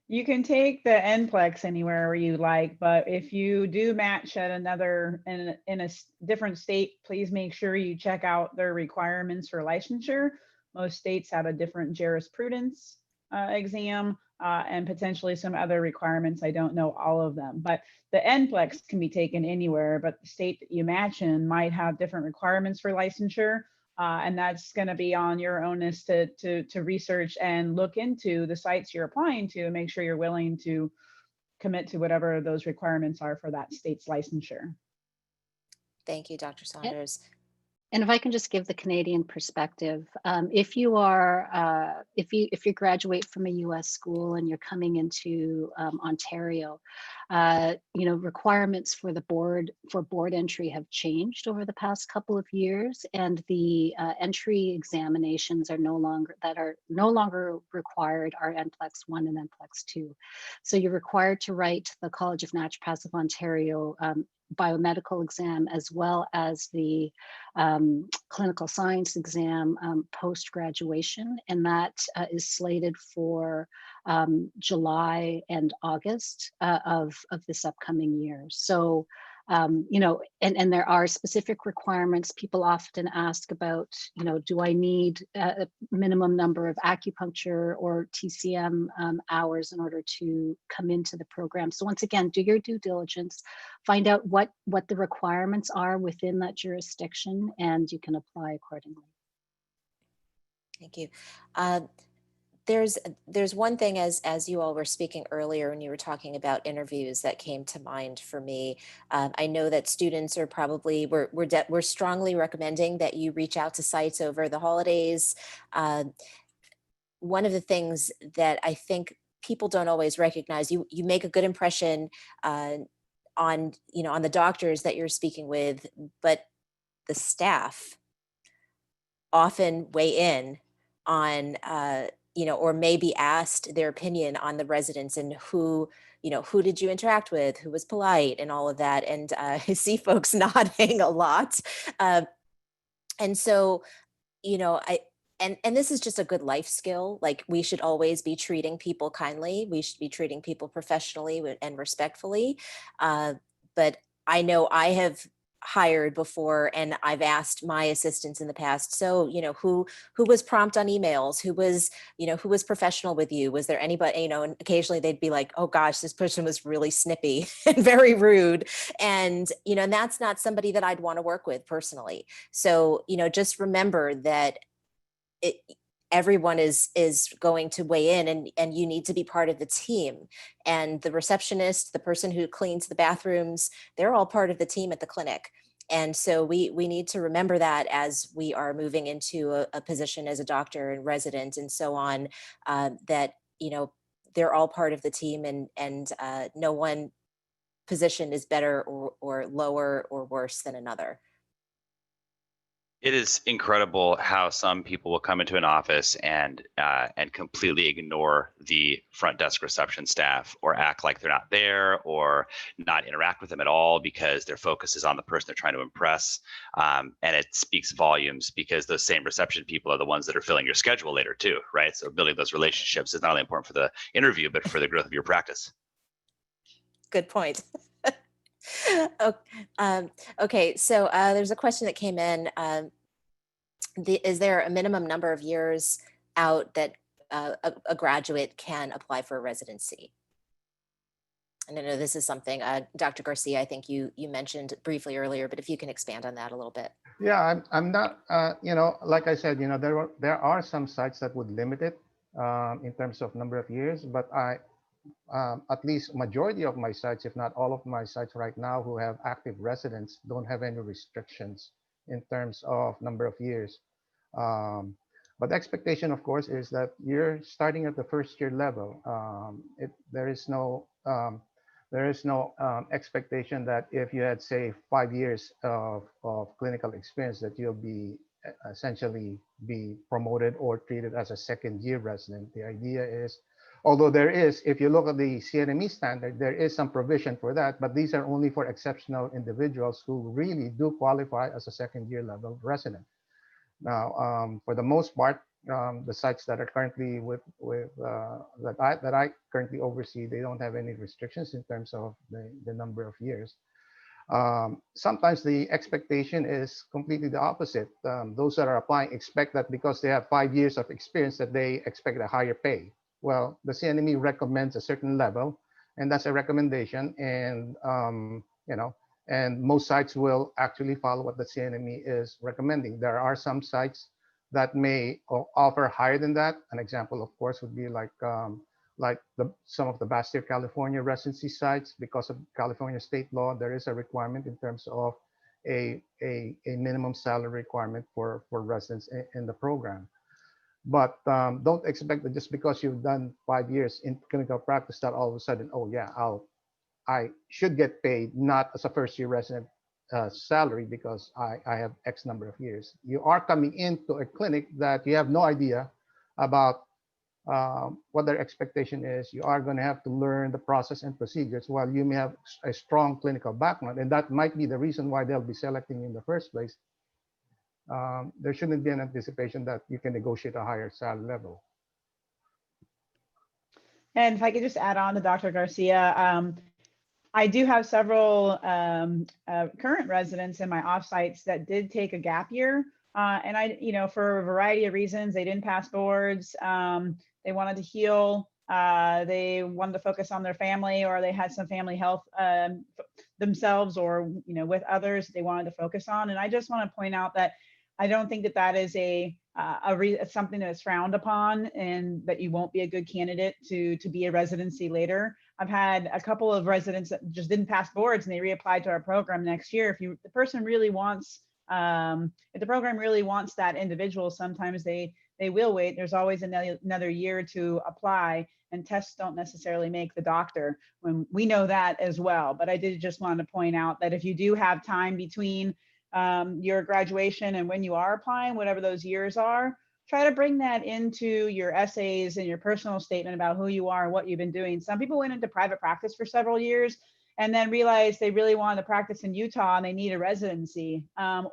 You can take the NPLEX anywhere you like, but if you do match at another in a different state, please make sure you check out their requirements for licensure. Most states have a different jurisprudence exam and potentially some other requirements. I don't know all of them, but the NPLEX can be taken anywhere, but the state that you match in might have different requirements for licensure. And that's going to be on your onus to research and look into the sites you're applying to and make sure you're willing to commit to whatever those requirements are for that state's licensure. Thank you, Dr. Saunders. And if I can just give the Canadian perspective, if you graduate from a U.S. school and you're coming into Ontario, requirements for board entry have changed over the past couple of years, and the entry examinations are no longer required are NPLEX 1 and NPLEX 2. So you're required to write the College of Naturopaths of Ontario biomedical exam as well as the clinical science exam post-graduation, and that is slated for July and August of this upcoming year. So and there are specific requirements. People often ask about, do I need a minimum number of acupuncture or TCM hours in order to come into the program? So once again, do your due diligence, find out what the requirements are within that jurisdiction, and you can apply accordingly. Thank you. There's one thing as you all were speaking earlier when you were talking about interviews that came to mind for me. I know that students are probably, we're strongly recommending that you reach out to sites over the holidays. One of the things that I think people don't always recognize, you make a good impression on the doctors that you're speaking with, but the staff often weigh in on or maybe asked their opinion on the residents and who did you interact with, who was polite and all of that. And I see folks nodding a lot. And so, and this is just a good life skill. Like, we should always be treating people kindly. We should be treating people professionally and respectfully. But I know I have hired before, and I've asked my assistants in the past, so who was prompt on emails, who was professional with you, was there anybody, and occasionally they'd be like, oh gosh, this person was really snippy and very rude, and and that's not somebody that I'd want to work with personally. So just remember that everyone is going to weigh in, and you need to be part of the team. And the receptionist, the person who cleans the bathrooms, they're all part of the team at the clinic. And so we need to remember that as we are moving into a position as a doctor and resident and so on, that they're all part of the team, and no one position is better or lower or worse than another. It is incredible how some people will come into an office and completely ignore the front desk reception staff, or act like they're not there, or not interact with them at all because their focus is on the person they're trying to impress. And it speaks volumes, because those same reception people are the ones that are filling your schedule later too, right? So building those relationships is not only important for the interview, but for the growth of your practice. Good point. Okay, so there's a question that came in. Is there a minimum number of years out that a graduate can apply for a residency? And I know this is something, Dr. Garcia, I think you mentioned briefly earlier, but if you can expand on that a little bit. Yeah, I'm not, like I said, there are some sites that would limit it in terms of number of years, but at least majority of my sites, if not all of my sites right now who have active residents, don't have any restrictions in terms of number of years. But the expectation, of course, is that you're starting at the first year level. There is no expectation that if you had, say, 5 years of clinical experience, that you'll be essentially be promoted or treated as a second year resident. The idea is, although there is, if you look at the CNME standard, there is some provision for that, but these are only for exceptional individuals who really do qualify as a second year level resident. Now, for the most part, the sites that are currently that I currently oversee, they don't have any restrictions in terms of the number of years. Sometimes the expectation is completely the opposite. Those that are applying expect that because they have 5 years of experience that they expect a higher pay. Well, the CNME recommends a certain level, and that's a recommendation. And and most sites will actually follow what the CNME is recommending. There are some sites that may offer higher than that. An example, of course, would be like some of the Bastyr, California residency sites. Because of California state law, there is a requirement in terms of a minimum salary requirement for residents in the program. But don't expect that just because you've done 5 years in clinical practice that all of a sudden, oh yeah, I should get paid not as a first year resident salary because I have X number of years. You are coming into a clinic that you have no idea about what their expectation is. You are going to have to learn the process and procedures while you may have a strong clinical background, and that might be the reason why they'll be selecting you in the first place. There shouldn't be an anticipation that you can negotiate a higher salary level. And if I could just add on to Dr. Garcia, I do have several current residents in my offsites that did take a gap year. And for a variety of reasons, they didn't pass boards. They wanted to heal. They wanted to focus on their family, or they had some family health themselves, or with others they wanted to focus on. And I just want to point out that I don't think that is something that is frowned upon, and that you won't be a good candidate to be a residency later. I've had a couple of residents that just didn't pass boards and they reapplied to our program next year. If the person really wants, if the program really wants that individual, sometimes they will wait. There's always another year to apply, and tests don't necessarily make the doctor. When we know that as well. But I did just want to point out that if you do have time between your graduation and when you are applying, whatever those years are, try to bring that into your essays and your personal statement about who you are and what you've been doing. Some people went into private practice for several years and then realized they really wanted to practice in Utah and they need a residency,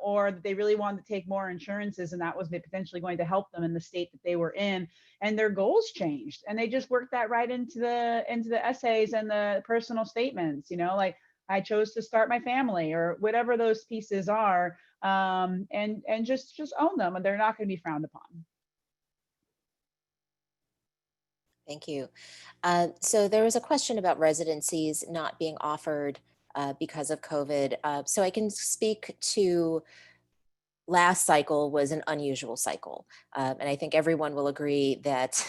or that they really wanted to take more insurances and that was potentially going to help them in the state that they were in, and their goals changed and they just worked that right into the essays and the personal statements, you know, like I chose to start my family or whatever those pieces are, and just own them, and they're not going to be frowned upon. Thank you. So there was a question about residencies not being offered because of COVID. So I can speak to last cycle was an unusual cycle. And I think everyone will agree that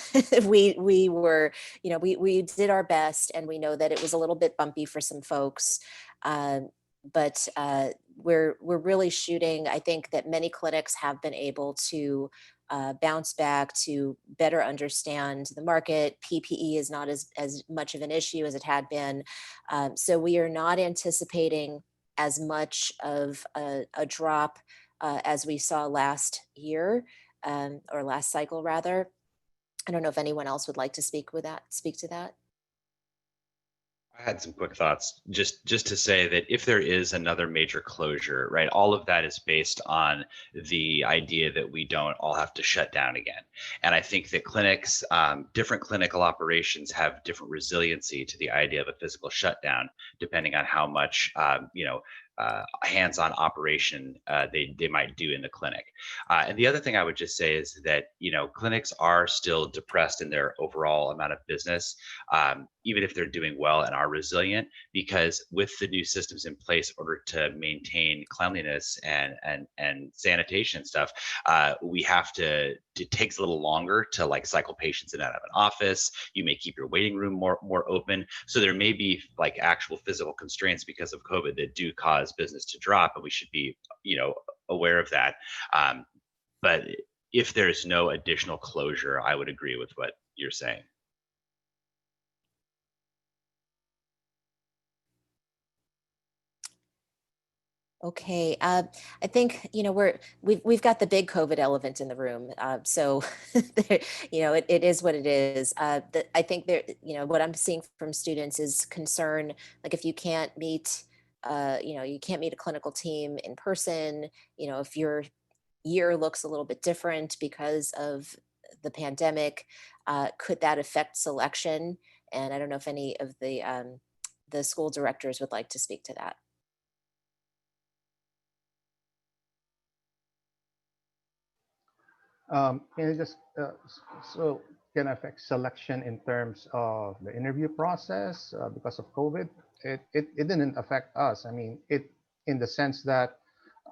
we were, you know, we did our best, and we know that it was a little bit bumpy for some folks. But we're really shooting. I think that many clinics have been able to bounce back to better understand the market. PPE is not as much of an issue as it had been. So we are not anticipating as much of a drop as we saw last year, or last cycle rather. I don't know if anyone else would like to speak to that. I had some quick thoughts just to say that if there is another major closure, right, all of that is based on the idea that we don't all have to shut down again. And I think that clinics, different clinical operations have different resiliency to the idea of a physical shutdown, depending on how much, hands-on operation they might do in the clinic. And the other thing I would just say is that, you know, clinics are still depressed in their overall amount of business, even if they're doing well and are resilient, because with the new systems in place in order to maintain cleanliness and sanitation stuff, we have to, it takes a little longer to like cycle patients in and out of an office. You may keep your waiting room more open. So there may be like actual physical constraints because of COVID that do cause business to drop, and we should be, you know, aware of that. But if there's no additional closure, I would agree with what you're saying. Okay, I think, you know, we've got the big COVID elephant in the room, so you know, it is what it is. I think there, you know, what I'm seeing from students is concern, like if you can't meet, you know, you can't meet a clinical team in person, you know, if your year looks a little bit different because of the pandemic, could that affect selection? And I don't know if any of the school directors would like to speak to that. Can you just so can affect selection in terms of the interview process because of COVID? It didn't affect us. I mean, it in the sense that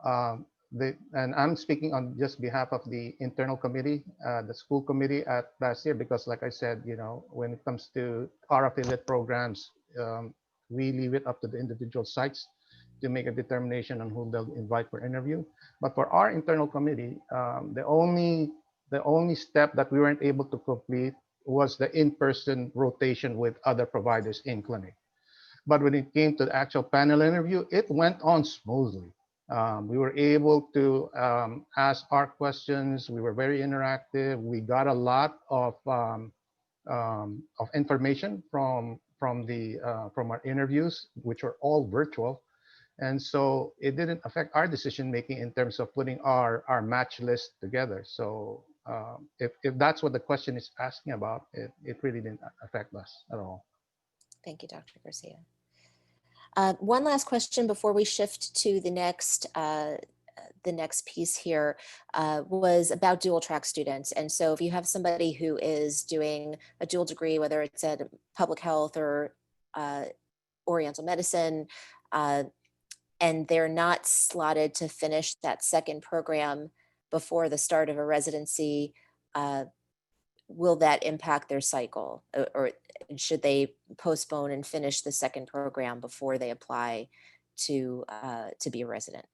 and I'm speaking on just behalf of the internal committee, the school committee at last year, because like I said, you know, when it comes to our affiliate programs, we leave it up to the individual sites to make a determination on who they'll invite for interview. But for our internal committee, the only step that we weren't able to complete was the in-person rotation with other providers in clinic. But when it came to the actual panel interview, it went on smoothly. We were able to ask our questions. We were very interactive. We got a lot of information from our interviews, which were all virtual. And so it didn't affect our decision making in terms of putting our match list together. So if that's what the question is asking about, it really didn't affect us at all. Thank you, Dr. Garcia. One last question before we shift to the next piece here was about dual track students. And so if you have somebody who is doing a dual degree, whether it's at public health or oriental medicine, and they're not slotted to finish that second program before the start of a residency, will that impact their cycle, or should they postpone and finish the second program before they apply to be a resident?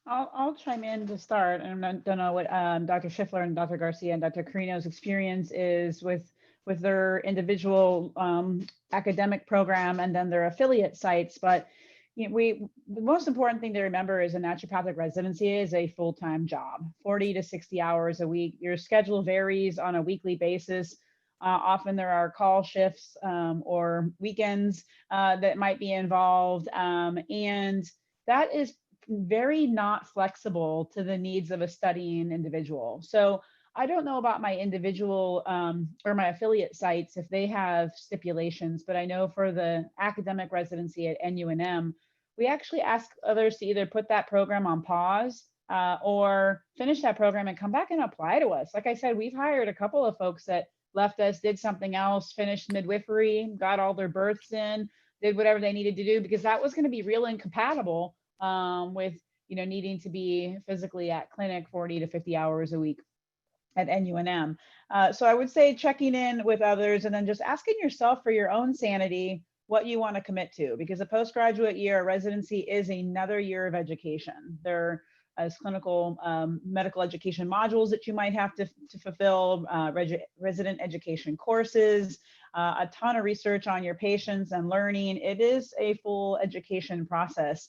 I'll chime in to start, and I don't know what Dr. Shifler and Dr. Garcia and Dr. Carino's experience is with their individual academic program and then their affiliate sites. But the most important thing to remember is a naturopathic residency is a full-time job, 40 to 60 hours a week. Your schedule varies on a weekly basis. Often there are call shifts or weekends that might be involved. And that is very not flexible to the needs of a studying individual. So I don't know about my individual or my affiliate sites if they have stipulations, but I know for the academic residency at NUNM, we actually ask others to either put that program on pause or finish that program and come back and apply to us. Like I said, we've hired a couple of folks that left us, did something else, finished midwifery, got all their births in, did whatever they needed to do, because that was going to be real incompatible with needing to be physically at clinic 40 to 50 hours a week at NUNM. So I would say checking in with others and then just asking yourself for your own sanity what you want to commit to, because a postgraduate year, a residency is another year of education. There are clinical medical education modules that you might have to fulfill, resident education courses, a ton of research on your patients and learning. It is a full education process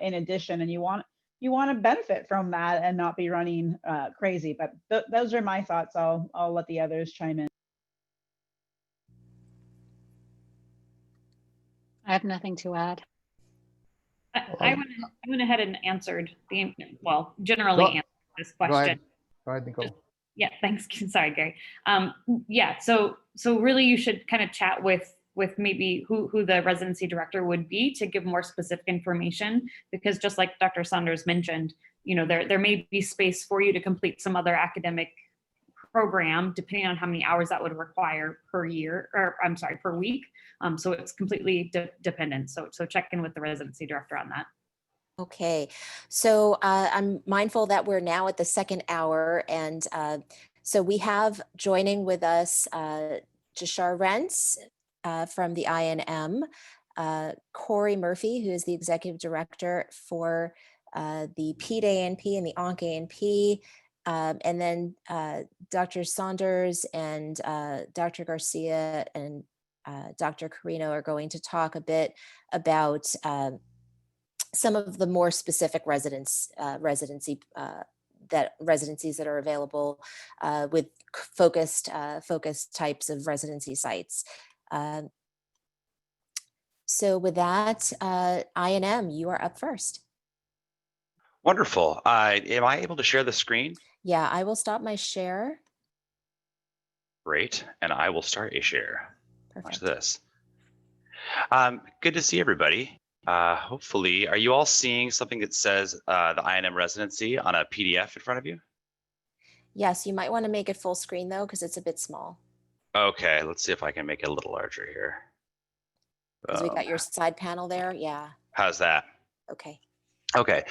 in addition, and you want to benefit from that and not be running crazy. But those are my thoughts. I'll let the others chime in. I have nothing to add. I went ahead and answered generally answered this question. Go ahead, Nicole. Yeah, thanks. Sorry, Gary. Yeah, so really you should kind of chat with maybe who the residency director would be to give more specific information, because just like Dr. Saunders mentioned, there may be space for you to complete some other academic program depending on how many hours that would require per year, or I'm sorry, per week. So it's completely dependent. So check in with the residency director on that. Okay, so I'm mindful that we're now at the second hour, and so we have joining with us Jashar Rentz from the INM, Corey Murphy, who is the executive director for the PED ANP and the ONC ANP, and then Dr. Saunders and Dr. Garcia and Dr. Carino are going to talk a bit about some of the more specific residencies that are available with focused types of residency sites. So with that, INM, you are up first. Wonderful. Am I able to share the screen? Yeah, I will stop my share. Great, and I will start a share. Perfect. Watch this. Good to see everybody. Hopefully, are you all seeing something that says the INM residency on a PDF in front of you? Yes, you might want to make it full screen though, because it's a bit small. Okay, let's see if I can make it a little larger here. Because we got your side panel there, yeah. How's that? Okay. Okay,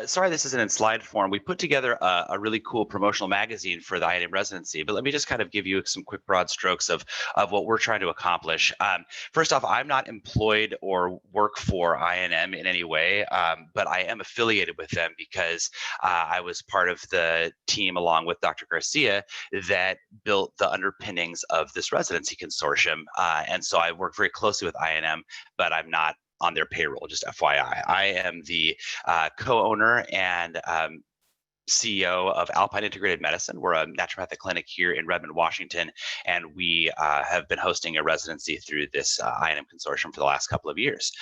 sorry this isn't in slide form. We put together a really cool promotional magazine for the INM residency, but let me just kind of give you some quick broad strokes of what we're trying to accomplish. First off, I'm not employed or work for INM in any way, but I am affiliated with them because I was part of the team along with Dr. Garcia that built the underpinnings of this residency consortium. And so I work very closely with INM, but I'm not on their payroll, just FYI. I am the co-owner and CEO of Alpine Integrated Medicine. We're a naturopathic clinic here in Redmond, Washington, and we have been hosting a residency through this INM consortium for the last couple of years.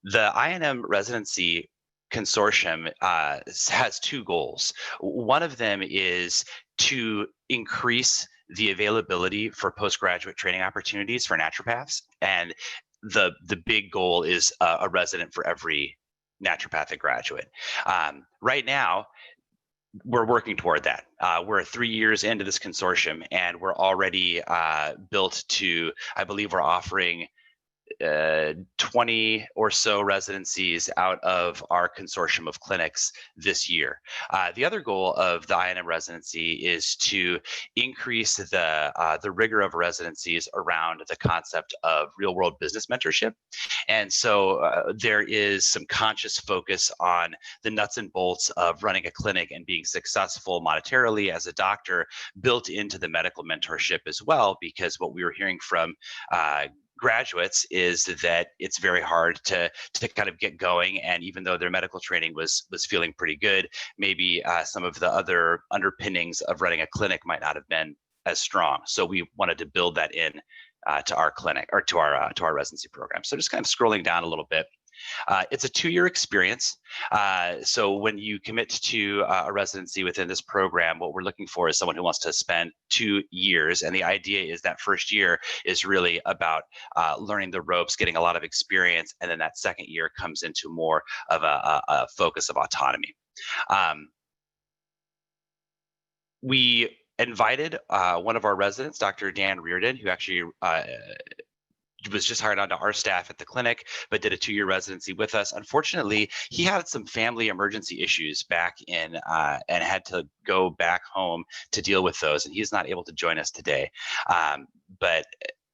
The INM residency consortium has two goals. One of them is to increase the availability for postgraduate training opportunities for naturopaths, and the big goal is a resident for every naturopathic graduate. Right now, we're working toward that. We're 3 years into this consortium, and we're already built to, I believe we're offering 20 or so residencies out of our consortium of clinics this year. The other goal of the INM residency is to increase the rigor of residencies around the concept of real-world business mentorship. And so there is some conscious focus on the nuts and bolts of running a clinic and being successful monetarily as a doctor built into the medical mentorship as well, because what we were hearing from graduates is that it's very hard to kind of get going, and even though their medical training was feeling pretty good, maybe some of the other underpinnings of running a clinic might not have been as strong. So we wanted to build that in to our clinic, or to our residency program. So just kind of scrolling down a little bit. It's a 2-year experience. So when you commit to a residency within this program, what we're looking for is someone who wants to spend 2 years. And the idea is that first year is really about learning the ropes, getting a lot of experience. And then that second year comes into more of a focus of autonomy. We invited one of our residents, Dr. Dan Reardon, who actually was just hired onto our staff at the clinic, but did a 2-year residency with us. Unfortunately, he had some family emergency issues back in and had to go back home to deal with those, and he's not able to join us today. But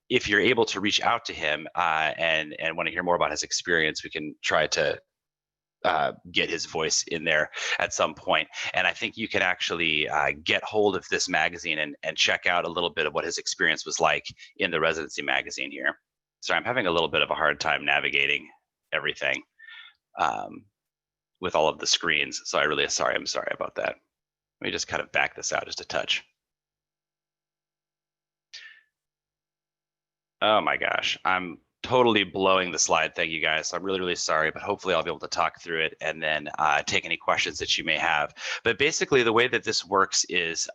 if you're able to reach out to him and want to hear more about his experience, we can try to get his voice in there at some point. And I think you can actually get hold of this magazine and check out a little bit of what his experience was like in the residency magazine here. Sorry, I'm having a little bit of a hard time navigating everything with all of the screens. So I'm sorry about that. Let me just kind of back this out just a touch. Oh my gosh, I'm totally blowing the slide. Thank you guys. So I'm really, really sorry, but hopefully I'll be able to talk through it and then take any questions that you may have. But basically the way that this works is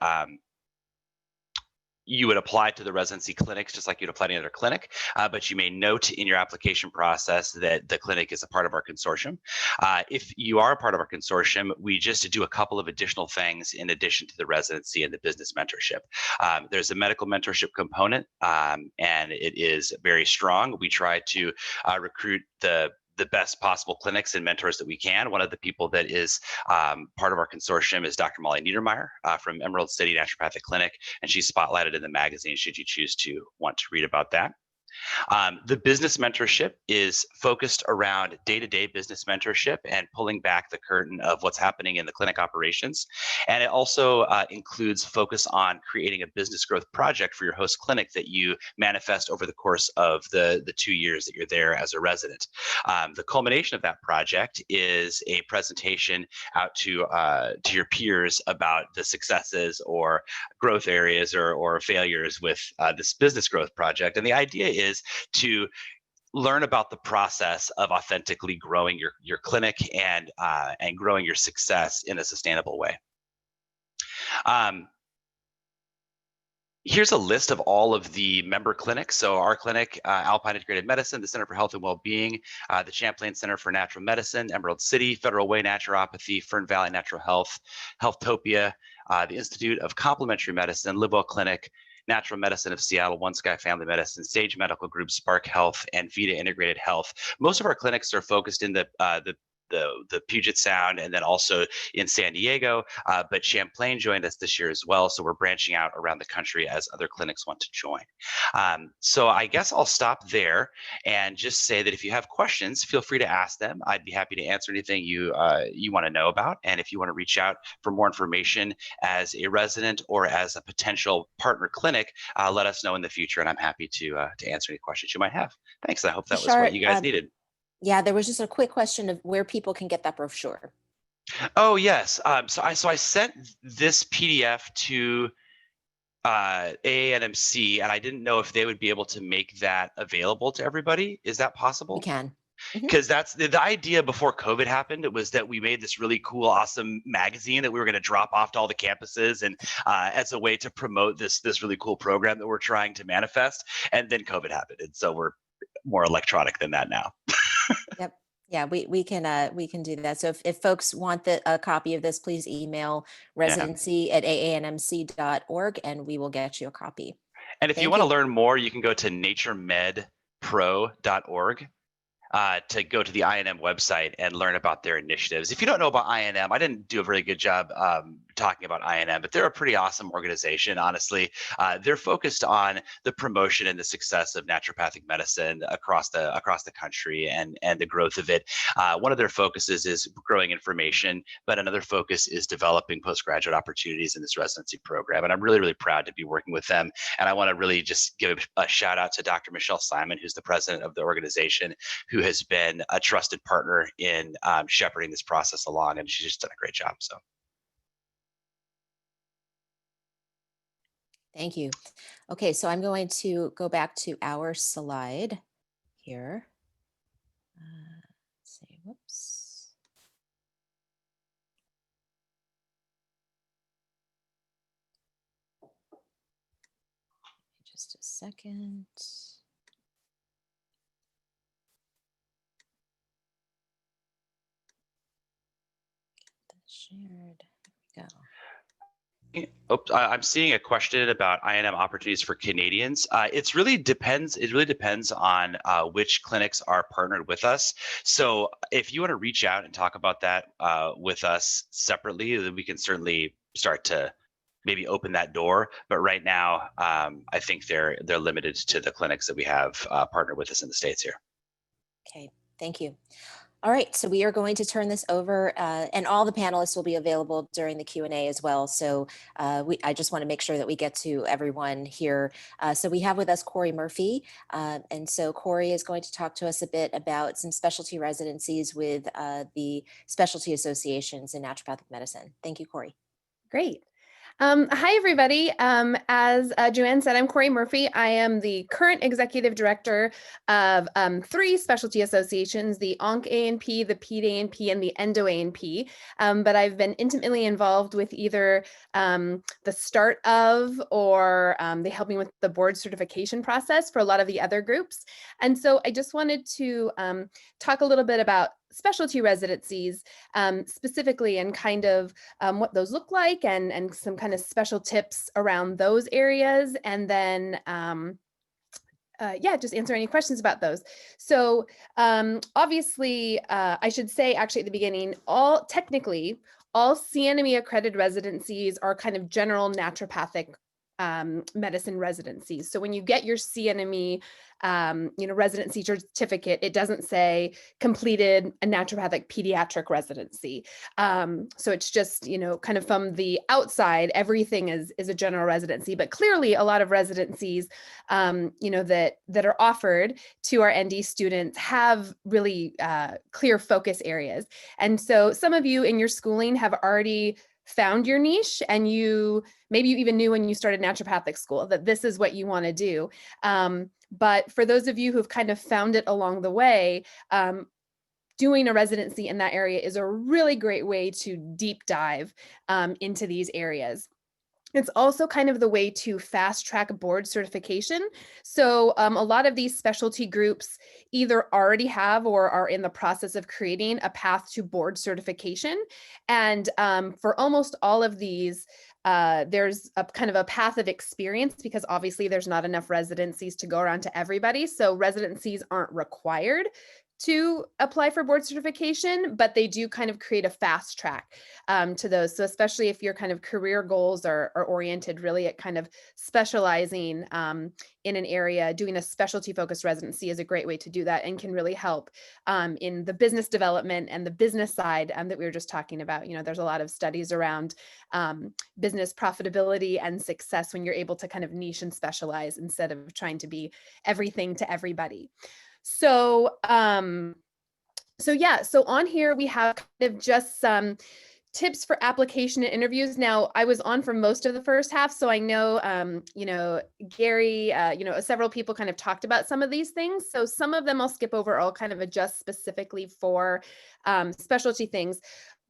you would apply to the residency clinics just like you'd apply to any other clinic, but you may note in your application process that the clinic is a part of our consortium. If you are a part of our consortium, we just do a couple of additional things in addition to the residency and the business mentorship. There's a medical mentorship component, and it is very strong. We try to recruit the best possible clinics and mentors that we can. One of the people that is part of our consortium is Dr. Molly Niedermeyer from Emerald City Naturopathic Clinic, and she's spotlighted in the magazine should you choose to want to read about that. The business mentorship is focused around day-to-day business mentorship and pulling back the curtain of what's happening in the clinic operations. And it also includes focus on creating a business growth project for your host clinic that you manifest over the course of the 2 years that you're there as a resident. The culmination of that project is a presentation out to your peers about the successes or growth areas or failures with this business growth project. And the idea is to learn about the process of authentically growing your clinic and growing your success in a sustainable way. Here's a list of all of the member clinics. So our clinic, Alpine Integrated Medicine, the Center for Health and Wellbeing, the Champlain Center for Natural Medicine, Emerald City, Federal Way Naturopathy, Fern Valley Natural Health, Healthtopia, the Institute of Complementary Medicine, Livewell Clinic, Natural Medicine of Seattle, One Sky Family Medicine, Sage Medical Group, Spark Health, and Vita Integrated Health. Most of our clinics are focused in the Puget Sound and then also in San Diego, but Champlain joined us this year as well. So we're branching out around the country as other clinics want to join. So I guess I'll stop there and just say that if you have questions, feel free to ask them. I'd be happy to answer anything you want to know about. And if you want to reach out for more information as a resident or as a potential partner clinic, let us know in the future, and I'm happy to answer any questions you might have. Thanks. I hope that was what you guys needed. Yeah, there was just a quick question of where people can get that brochure. Oh yes, so I sent this PDF to AANMC, and I didn't know if they would be able to make that available to everybody. Is that possible? You can. Because that's the idea before COVID happened. It was that we made this really cool, awesome magazine that we were going to drop off to all the campuses and as a way to promote this really cool program that we're trying to manifest. And then COVID happened, and so we're more electronic than that now. Yep. Yeah, we can do that. So if folks want a copy of this, please email residency@aanmc.org and we will get you a copy. And if you want to learn more, you can go to naturemedpro.org to go to the INM website and learn about their initiatives. If you don't know about INM, I didn't do a very good job talking about INM, but they're a pretty awesome organization, honestly. They're focused on the promotion and the success of naturopathic medicine across the country and the growth of it. One of their focuses is growing information, but another focus is developing postgraduate opportunities in this residency program. And I'm really, really proud to be working with them. And I want to really just give a shout out to Dr. Michelle Simon, who's the president of the organization, who has been a trusted partner in shepherding this process along. And she's just done a great job. So. Thank you. Okay, so I'm going to go back to our slide here. Let's see, whoops. Just a second. Get that shared. There we go. Oops, I'm seeing a question about INM opportunities for Canadians. It really depends on which clinics are partnered with us. So if you want to reach out and talk about that with us separately, then we can certainly start to maybe open that door. But right now, I think they're limited to the clinics that we have partnered with us in the States here. Okay, thank you. All right, so we are going to turn this over, and all the panelists will be available during the Q&A as well. So I just want to make sure that we get to everyone here. So we have with us Corey Murphy, and so Corey is going to talk to us a bit about some specialty residencies with the specialty associations in naturopathic medicine. Thank you, Corey. Great. Hi, everybody. As Joanne said, I'm Corey Murphy. I am the current executive director of 3 specialty associations, the ONC A&P, the PED A&P, and the Endo A&P. But I've been intimately involved with either the start of or they help me with the board certification process for a lot of the other groups. And so I just wanted to talk a little bit about specialty residencies specifically, and kind of what those look like, and some kind of special tips around those areas, and then yeah, just answer any questions about those. So obviously, I should say actually at the beginning, all CNME accredited residencies are kind of general naturopathic medicine residencies. So when you get your CNME residency certificate, it doesn't say completed a naturopathic pediatric residency. So it's just, kind of from the outside, everything is a general residency, but clearly a lot of residencies, that are offered to our ND students have really clear focus areas. And so some of you in your schooling have already found your niche, and maybe you even knew when you started naturopathic school that this is what you want to do. But for those of you who've kind of found it along the way, doing a residency in that area is a really great way to deep dive into these areas. It's also kind of the way to fast track board certification. So a lot of these specialty groups either already have or are in the process of creating a path to board certification. And for almost all of these, there's a kind of a path of experience, because obviously there's not enough residencies to go around to everybody. So residencies aren't required to apply for board certification, but they do kind of create a fast track to those. So especially if your kind of career goals are oriented really at kind of specializing in an area, doing a specialty focused residency is a great way to do that, and can really help in the business development and the business side that we were just talking about. There's a lot of studies around business profitability and success when you're able to kind of niche and specialize instead of trying to be everything to everybody. So, so on here we have kind of just some tips for application and interviews. Now, I was on for most of the first half, so I know, Gary, several people kind of talked about some of these things. So some of them I'll skip over. I'll kind of adjust specifically for specialty things.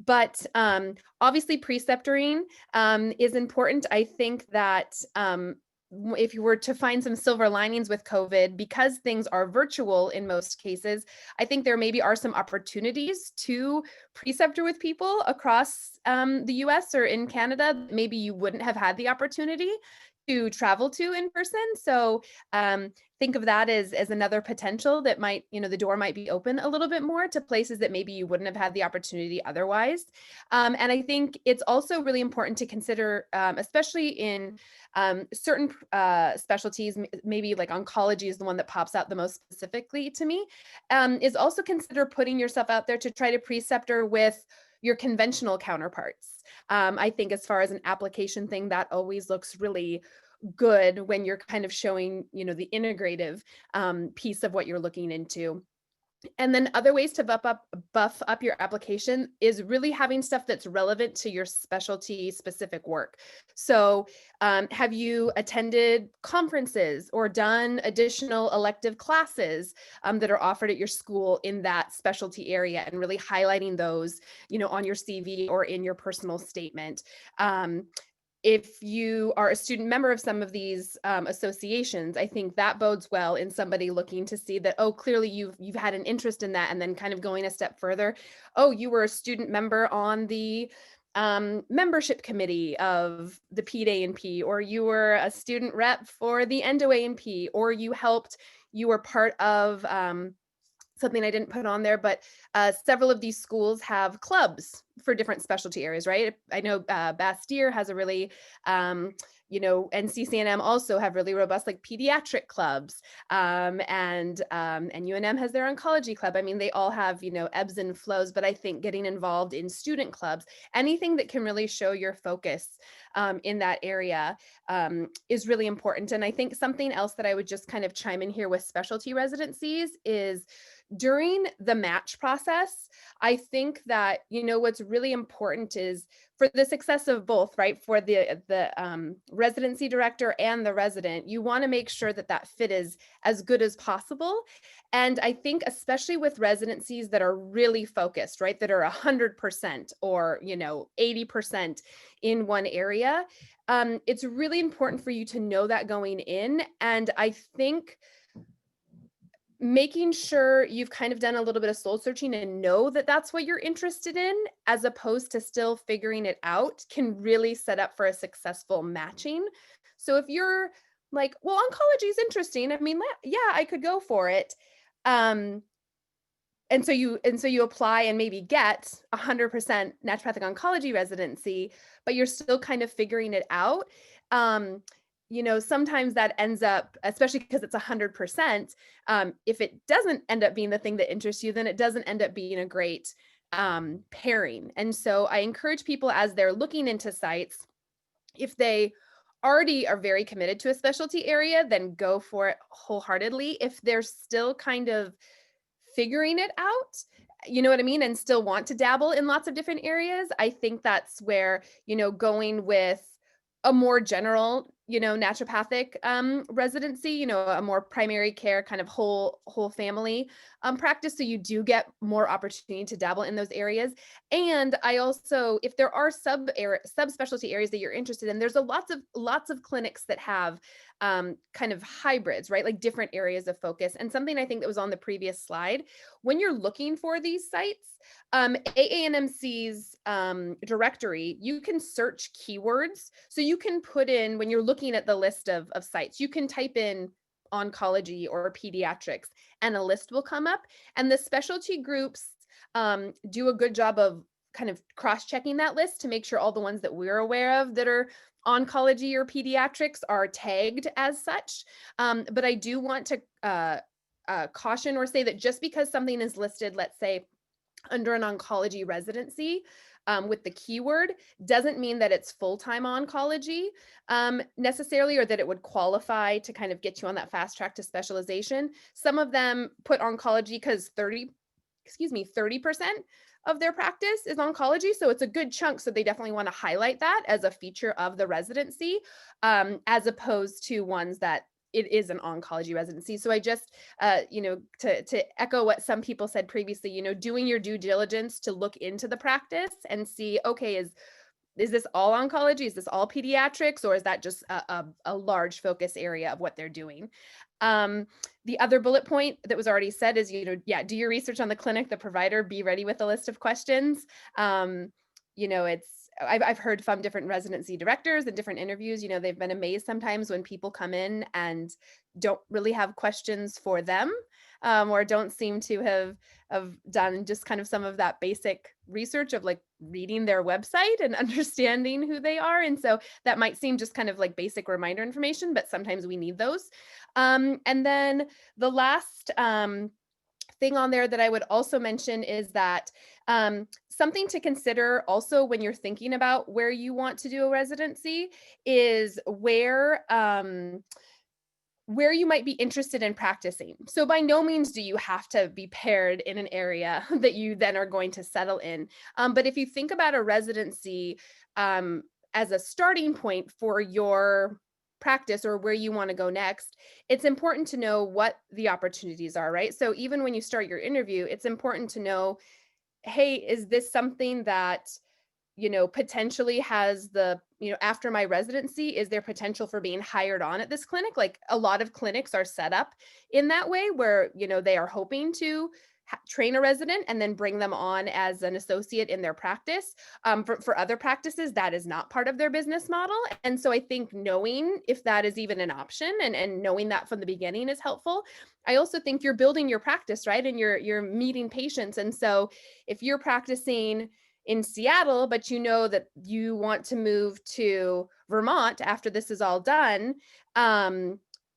But obviously preceptoring is important. I think that if you were to find some silver linings with COVID, because things are virtual in most cases, I think there maybe are some opportunities to preceptor with people across the US or in Canada. Maybe you wouldn't have had the opportunity to travel to in person. So think of that as another potential that might, the door might be open a little bit more to places that maybe you wouldn't have had the opportunity otherwise. And I think it's also really important to consider, especially in certain specialties, maybe like oncology is the one that pops out the most specifically to me, is also consider putting yourself out there to try to preceptor with your conventional counterparts. I think as far as an application thing, that always looks really good when you're kind of showing, the integrative piece of what you're looking into. And then other ways to buff up your application is really having stuff that's relevant to your specialty specific work. So have you attended conferences or done additional elective classes that are offered at your school in that specialty area, and really highlighting those, on your CV or in your personal statement. If you are a student member of some of these associations, I think that bodes well in somebody looking to see that, oh, clearly you've had an interest in that, and then kind of going a step further. Oh, you were a student member on the membership committee of the Ped A&P, or you were a student rep for the Endo A&P, or you were part of something I didn't put on there, but several of these schools have clubs for different specialty areas, right? I know Bastyr has a really, NCCNM also have really robust like pediatric clubs, and UNM has their oncology club. I mean, they all have, ebbs and flows, but I think getting involved in student clubs, anything that can really show your focus in that area is really important. And I think something else that I would just kind of chime in here with specialty residencies is during the match process, I think that, what's really important is for the success of both, right? For the residency director and the resident, you want to make sure that that fit is as good as possible. And I think especially with residencies that are really focused, right? That are 100% or, 80% in one area, it's really important for you to know that going in. And I think making sure you've kind of done a little bit of soul searching and know that that's what you're interested in, as opposed to still figuring it out, can really set up for a successful matching. So if you're like, well, oncology is interesting, I mean, yeah, I could go for it. And so you apply and maybe get 100% naturopathic oncology residency, but you're still kind of figuring it out. Sometimes that ends up, especially because it's 100%, if it doesn't end up being the thing that interests you, then it doesn't end up being a great pairing. And so I encourage people, as they're looking into sites, if they already are very committed to a specialty area, then go for it wholeheartedly. If they're still kind of figuring it out, you know what I mean, and still want to dabble in lots of different areas, I think that's where, going with a more general, naturopathic residency, a more primary care kind of whole family practice. So you do get more opportunity to dabble in those areas. And I also, if there are subspecialty areas that you're interested in, there's lots of clinics that have kind of hybrids, right? Like different areas of focus. And something I think that was on the previous slide, when you're looking for these sites, AANMC's directory, you can search keywords. So you can put in, when you're looking at the list of sites, you can type in oncology or pediatrics and a list will come up. And the specialty groups do a good job of kind of cross-checking that list to make sure all the ones that we're aware of that are oncology or pediatrics are tagged as such. But I do want to caution or say that just because something is listed, let's say, under an oncology residency with the keyword, doesn't mean that it's full-time oncology necessarily, or that it would qualify to kind of get you on that fast track to specialization. Some of them put oncology because 30% of their practice is oncology. So it's a good chunk. So they definitely want to highlight that as a feature of the residency, as opposed to ones that it is an oncology residency. So I just, to echo what some people said previously, doing your due diligence to look into the practice and see, okay, is this all oncology? Is this all pediatrics? Or is that just a large focus area of what they're doing? The other bullet point that was already said is, do your research on the clinic, the provider, be ready with a list of questions. It's I've heard from different residency directors and different interviews, you know, they've been amazed sometimes when people come in and don't really have questions for them, or don't seem to have done just kind of some of that basic research of like reading their website and understanding who they are. And so that might seem just kind of like basic reminder information, but sometimes we need those. And then the last thing on there that I would also mention is that something to consider also when you're thinking about where you want to do a residency is where you might be interested in practicing. So by no means do you have to be paired in an area that you then are going to settle in. But if you think about a residency as a starting point for your practice or where you want to go next, it's important to know what the opportunities are, right? So even when you start your interview, it's important to know, hey, is this something that, you know, potentially has the, you know, after my residency, is there potential for being hired on at this clinic? Like a lot of clinics are set up in that way where, you know, they are hoping to train a resident and then bring them on as an associate in their practice. For other practices, that is not part of their business model. And so I think knowing if that is even an option and knowing that from the beginning is helpful. I also think you're building your practice, right? And you're meeting patients. And so if you're practicing in Seattle, but you know that you want to move to Vermont after this is all done,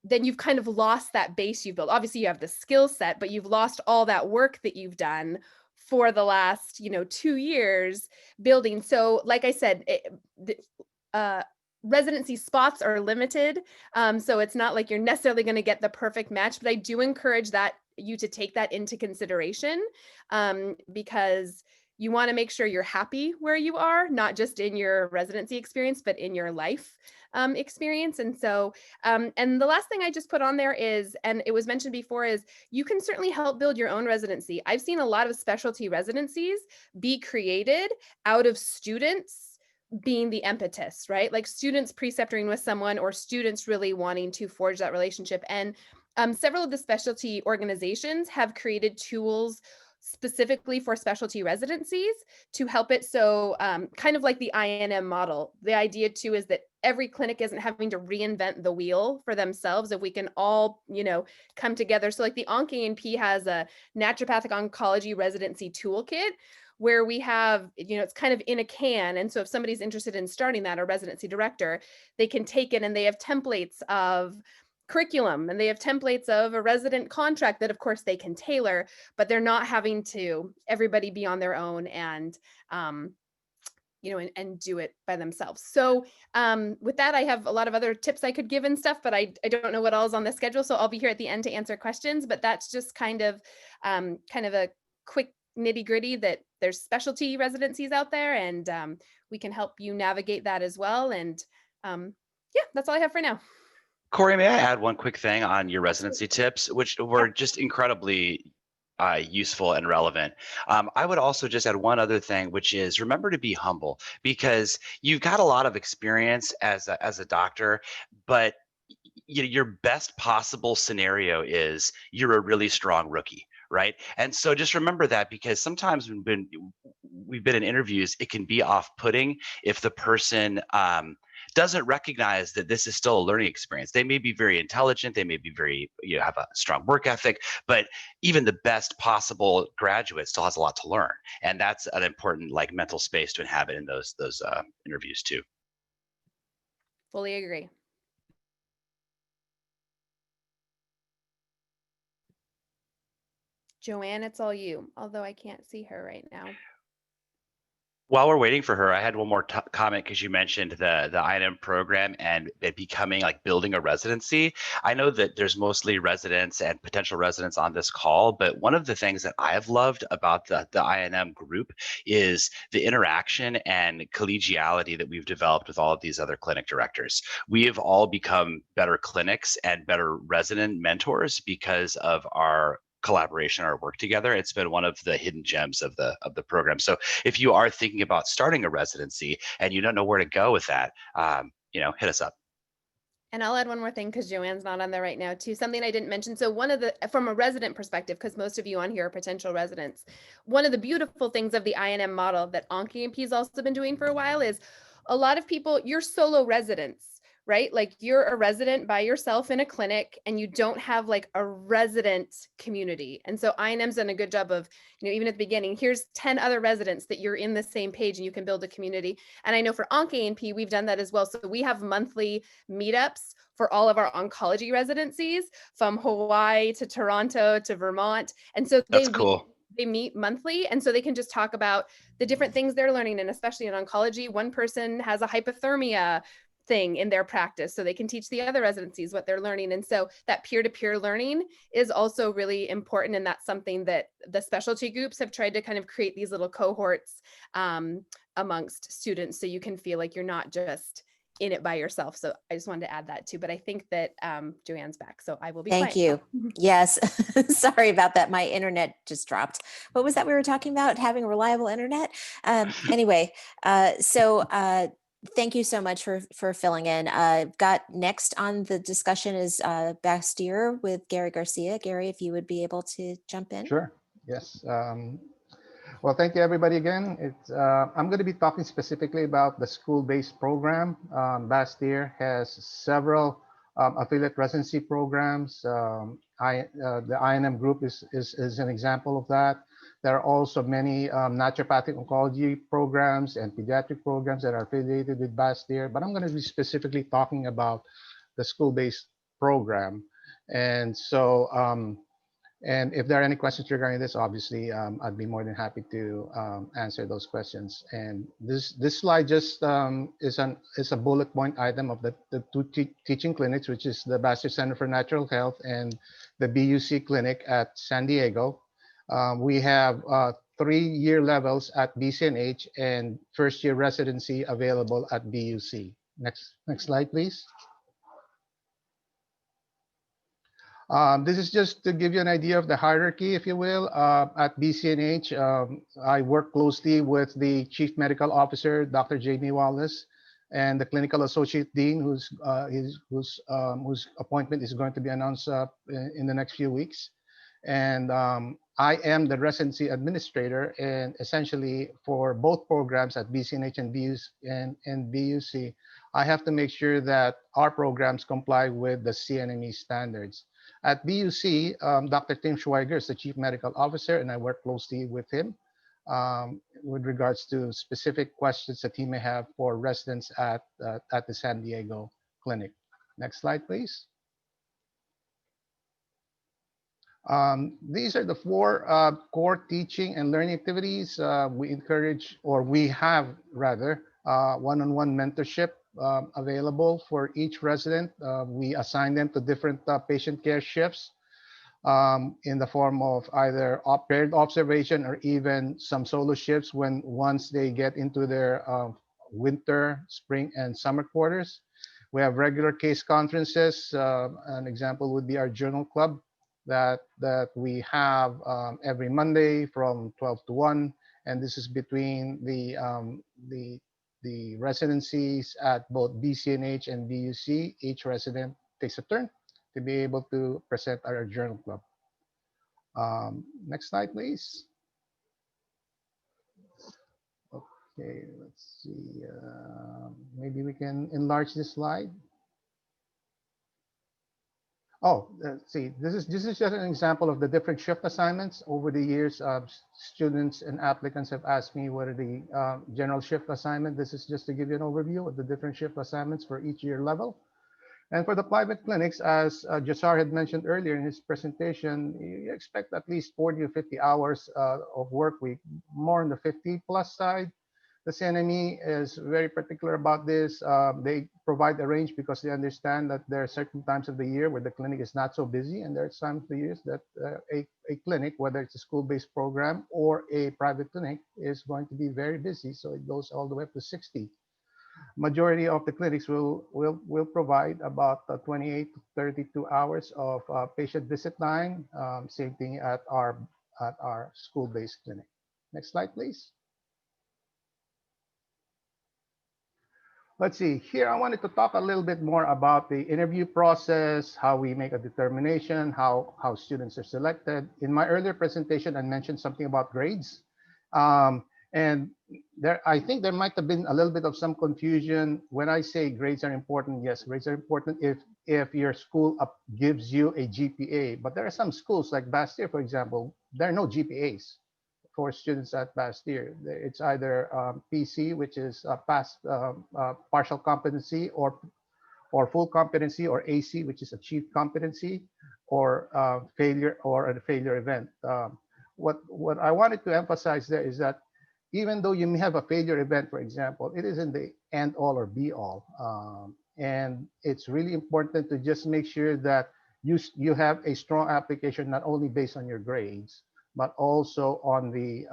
then you've kind of lost that base you've built. Obviously you have the skill set, but you've lost all that work that you've done for the last, you know, 2 years building. So like I said, residency spots are limited. So it's not like you're necessarily going to get the perfect match, but I do encourage that you to take that into consideration, because you want to make sure you're happy where you are, not just in your residency experience, but in your life experience. And so, and the last thing I just put on there is, and it was mentioned before, is you can certainly help build your own residency. I've seen a lot of specialty residencies be created out of students being the impetus, right? Like students preceptoring with someone or students really wanting to forge that relationship. And several of the specialty organizations have created tools specifically for specialty residencies to help it. So kind of like the INM model, the idea too is that every clinic isn't having to reinvent the wheel for themselves. If we can all, you know, come together. So like the AANMC has a naturopathic oncology residency toolkit where we have, you know, it's kind of in a can. And so if somebody's interested in starting that, a residency director, they can take it and they have templates of curriculum and they have templates of a resident contract that of course they can tailor, but they're not having to everybody be on their own and you know, and do it by themselves. So with that, I have a lot of other tips I could give and stuff, but I don't know what all is on the schedule. So I'll be here at the end to answer questions, but that's just kind of a quick nitty gritty that there's specialty residencies out there and we can help you navigate that as well. And yeah, that's all I have for now. Corey, may I add one quick thing on your residency tips, which were just incredibly useful and relevant. I would also just add one other thing, which is remember to be humble, because you've got a lot of experience as a doctor, but your best possible scenario is you're a really strong rookie, right? And so just remember that, because sometimes we've been in interviews, it can be off-putting if the person doesn't recognize that this is still a learning experience. They may be very intelligent, they may be very, you know, have a strong work ethic, but even the best possible graduate still has a lot to learn. And that's an important like mental space to inhabit in those interviews too. Fully agree. Joanne, it's all you, although I can't see her right now. While we're waiting for her, I had one more comment because you mentioned the INM program and it becoming like building a residency. I know that there's mostly residents and potential residents on this call, but one of the things that I have loved about the INM group is the interaction and collegiality that we've developed with all of these other clinic directors. We have all become better clinics and better resident mentors because of our collaboration, our work together. It's been one of the hidden gems of the program. So if you are thinking about starting a residency and you don't know where to go with that, you know, hit us up. And I'll add one more thing because Joanne's not on there right now too. Something I didn't mention. So one of the, from a resident perspective, because most of you on here are potential residents, one of the beautiful things of the INM model that ONC-AMP has also been doing for a while is a lot of people, you're solo residents, right? Like you're a resident by yourself in a clinic and you don't have like a resident community. And so INM's done a good job of, even at the beginning, here's 10 other residents that you're in the same page and you can build a community. And I know for ONC-AMP, we've done that as well. So we have monthly meetups for all of our oncology residencies from Hawaii to Toronto to Vermont. And so That's cool. They meet monthly, and so they can just talk about the different things they're learning. And especially in oncology, one person has a hypothermia thing in their practice, so they can teach the other residencies what they're learning. And so that peer-to-peer learning is also really important, and that's something that the specialty groups have tried to kind of create these little cohorts amongst students, so you can feel like you're not just in it by yourself. So I just wanted to add that too, but I think that Joanne's back, so I will be Thank quiet. you. Yes. Sorry about that. My internet just dropped. What was that we were talking about? Having reliable internet? Anyway, thank you so much for filling in. Got next on the discussion is Bastyr with Gary Garcia. Gary, if you would be able to jump in. Sure. Yes. Well, thank you, everybody, again. I'm going to be talking specifically about the school-based program. Bastyr has several affiliate residency programs. The INM group is an example of that. There are also many naturopathic oncology programs and pediatric programs that are affiliated with Bastyr, but I'm going to be specifically talking about the school-based program. And so, and if there are any questions regarding this, obviously, I'd be more than happy to answer those questions. And this slide just is a bullet point item of the two teaching clinics, which is the Bastyr Center for Natural Health and the BUC clinic at San Diego. We have 3-year levels at BCNH and first-year residency available at BUC. Next slide, please. This is just to give you an idea of the hierarchy, if you will. At BCNH, I work closely with the Chief Medical Officer, Dr. Jamie Wallace, and the Clinical Associate Dean, whose appointment is going to be announced in the next few weeks. And I am the residency administrator, and essentially for both programs at BCNH and BUC, I have to make sure that our programs comply with the CNME standards. At BUC, Dr. Tim Schweiger is the Chief Medical Officer, and I work closely with him with regards to specific questions that he may have for residents at the San Diego clinic. Next slide, please. These are the 4 core teaching and learning activities. We encourage, or we have rather, one-on-one mentorship available for each resident. We assign them to different patient care shifts in the form of either paired observation or even some solo shifts once they get into their winter, spring, and summer quarters. We have regular case conferences. An example would be our journal club that we have every Monday from 12 to 1, and this is between the residencies at both BCNH and BUC. Each resident takes a turn to be able to present our journal club. Next slide, please. Okay, let's see. Maybe we can enlarge this slide. Oh, let's see. This is just an example of the different shift assignments. Over the years, students and applicants have asked me what are the general shift assignment. This is just to give you an overview of the different shift assignments for each year level. And for the private clinics, as Jashar had mentioned earlier in his presentation, you expect at least 40 to 50 hours of work week, more on the 50 plus side. The CNME is very particular about this. They provide a range because they understand that there are certain times of the year where the clinic is not so busy, and there are times of the years that a clinic, whether it's a school-based program or a private clinic, is going to be very busy. So it goes all the way up to 60. Majority of the clinics will provide about 28 to 32 hours of patient visit time. Same thing at our school-based clinic. Next slide, please. let's see here. I wanted to talk a little bit more about the interview process, how we make a determination, how students are selected. In my earlier presentation, I mentioned something about grades. And I think there might have been a little bit of some confusion when I say grades are important. Yes, grades are important if your school gives you a GPA. But there are some schools like Bastyr, for example, there are no GPAs for students at Bastyr. It's either PC, which is partial competency, or full competency, or AC, which is achieved competency, or failure, or a failure event. What I wanted to emphasize there is that even though you may have a failure event, for example, it isn't the end all or be all. And it's really important to just make sure that you have a strong application, not only based on your grades, but also on the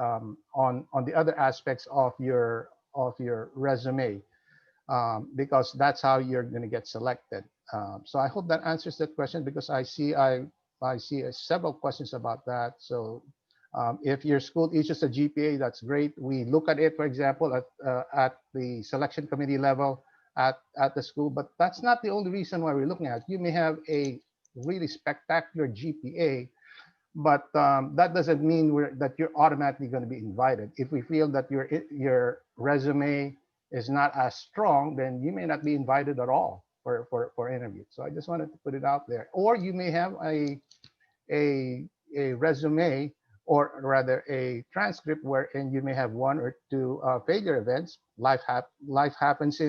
other aspects of your resume, because that's how you're going to get selected. So I hope that answers that question, because I see several questions about that. So if your school issues a GPA, that's great. We look at it, for example, at the selection committee level at the school, but that's not the only reason why we're looking at it. You may have a really spectacular GPA, but that doesn't mean that you're automatically going to be invited. If we feel that your resume is not as strong, then you may not be invited at all for interview. So I just wanted to put it out there. Or you may have a resume, or rather a transcript, wherein you may have one or two failure events. Life happens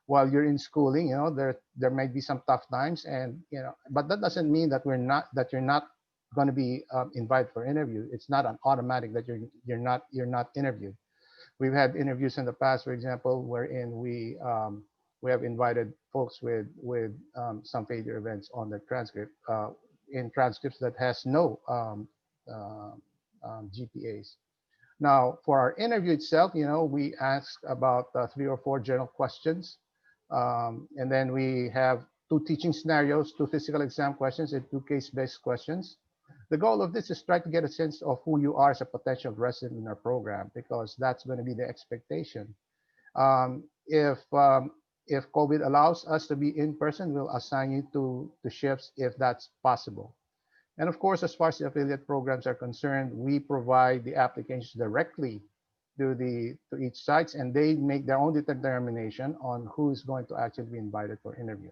while you're in schooling. There might be some tough times, and but that doesn't mean that you're not going to be invited for interview. It's not an automatic that you're not interviewed. We've had interviews in the past, for example, wherein we have invited folks with some failure events on the transcript, in transcripts that has no GPAs. Now, for our interview itself, we ask about 3 or 4 general questions. And then we have 2 teaching scenarios, 2 physical exam questions, and 2 case-based questions. The goal of this is try to get a sense of who you are as a potential resident in our program, because that's going to be the expectation. If COVID allows us to be in person, we'll assign you to shifts if that's possible. And of course, as far as the affiliate programs are concerned, we provide the applications directly to each sites, and they make their own determination on who is going to actually be invited for interview.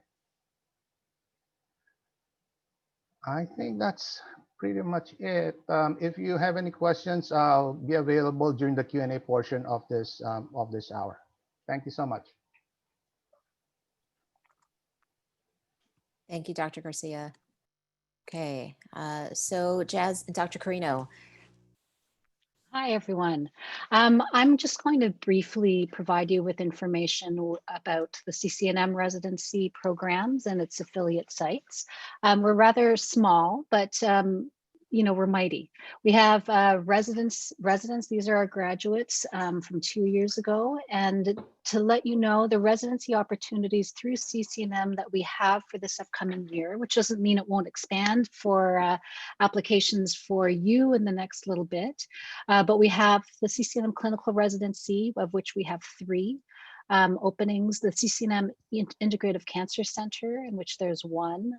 I think that's pretty much it. If you have any questions, I'll be available during the Q&A portion of this hour. Thank you so much. Thank you, Dr. Garcia. Okay, so Dr. Carino. Hi, everyone. I'm just going to briefly provide you with information about the CCNM residency programs and its affiliate sites. We're rather small, but we're mighty. We have residents. These are our graduates from 2 years ago. And to let you know, the residency opportunities through CCNM that we have for this upcoming year, which doesn't mean it won't expand for applications for you in the next little bit. But we have the CCNM clinical residency, of which we have 3 openings, the CCNM Integrative Cancer Center, in which there's 1,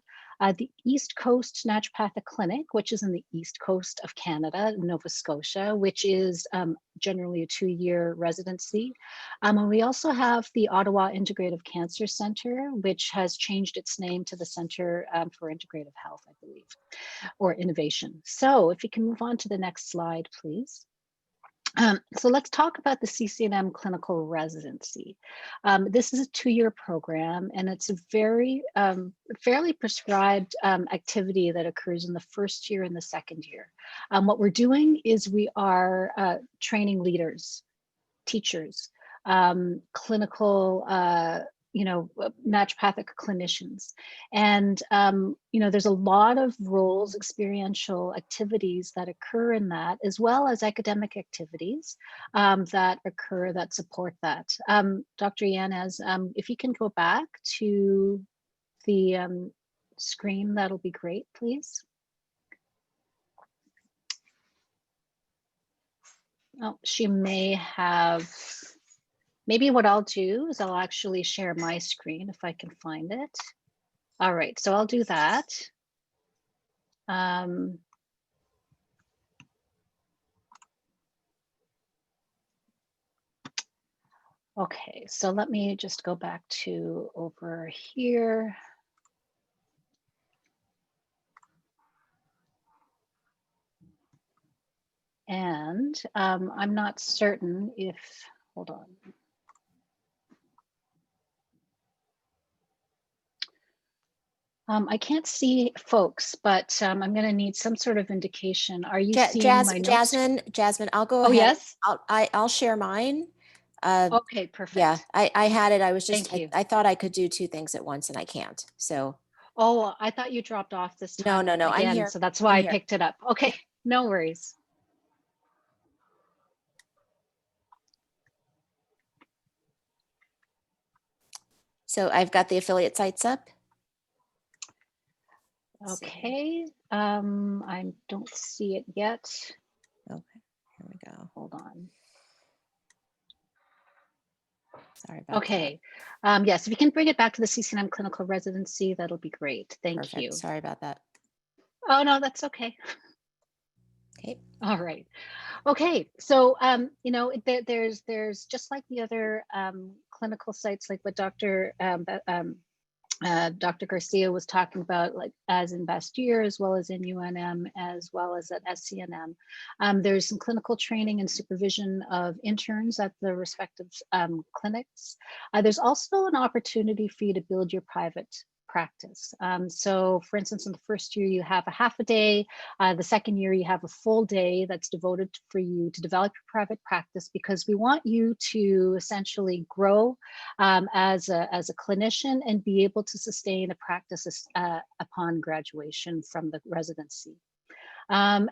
the East Coast Naturopathic Clinic, which is in the East Coast of Canada, Nova Scotia, which is generally a 2-year residency. And we also have the Ottawa Integrative Cancer Center, which has changed its name to the Center for Integrative Health, I believe, or Innovation. So if you can move on to the next slide, please. So let's talk about the CCNM clinical residency. This is a 2-year program, and it's a very fairly prescribed activity that occurs in the first year and the second year. What we're doing is we are training leaders, teachers, clinical naturopathic clinicians. And, there's a lot of roles, experiential activities that occur in that, as well as academic activities that occur that support that. Dr. Yanez, if you can go back to the screen, that'll be great, please. Oh, she may have Maybe what I'll do is I'll actually share my screen if I can find it. All right, so I'll do that. Okay, so let me just go back to over here. And I'm not certain if, hold on. I can't see folks, but I'm going to need some sort of indication. Are you seeing my notes? Jasmine, I'll go Oh, ahead. yes. I'll share mine. Okay, perfect. Yeah, I had it. I was just, Thank you. I thought I could do two things at once and I can't. So. Oh, I thought you dropped off this time. No, again, I'm here. So that's why I'm I here. picked it up. Okay, no worries. So I've got the affiliate sites up. Okay, I don't see it yet. Okay, here we go. Hold on. Sorry about okay. Yes, if you can bring it back to the CCNM clinical residency, that'll be great. Thank Perfect. you. Sorry about that. Oh, no, that's okay. Okay. All right. Okay, so you know, there's just like the other clinical sites, like what Dr. Dr. Garcia was talking about, like as in Bastyr, as well as in UNM, as well as at SCNM. There's some clinical training and supervision of interns at the respective clinics. There's also an opportunity for you to build your private practice. So for instance, in the first year, you have a half a day. The second year, you have a full day that's devoted for you to develop your private practice, because we want you to essentially grow as a clinician and be able to sustain a practice upon graduation from the residency.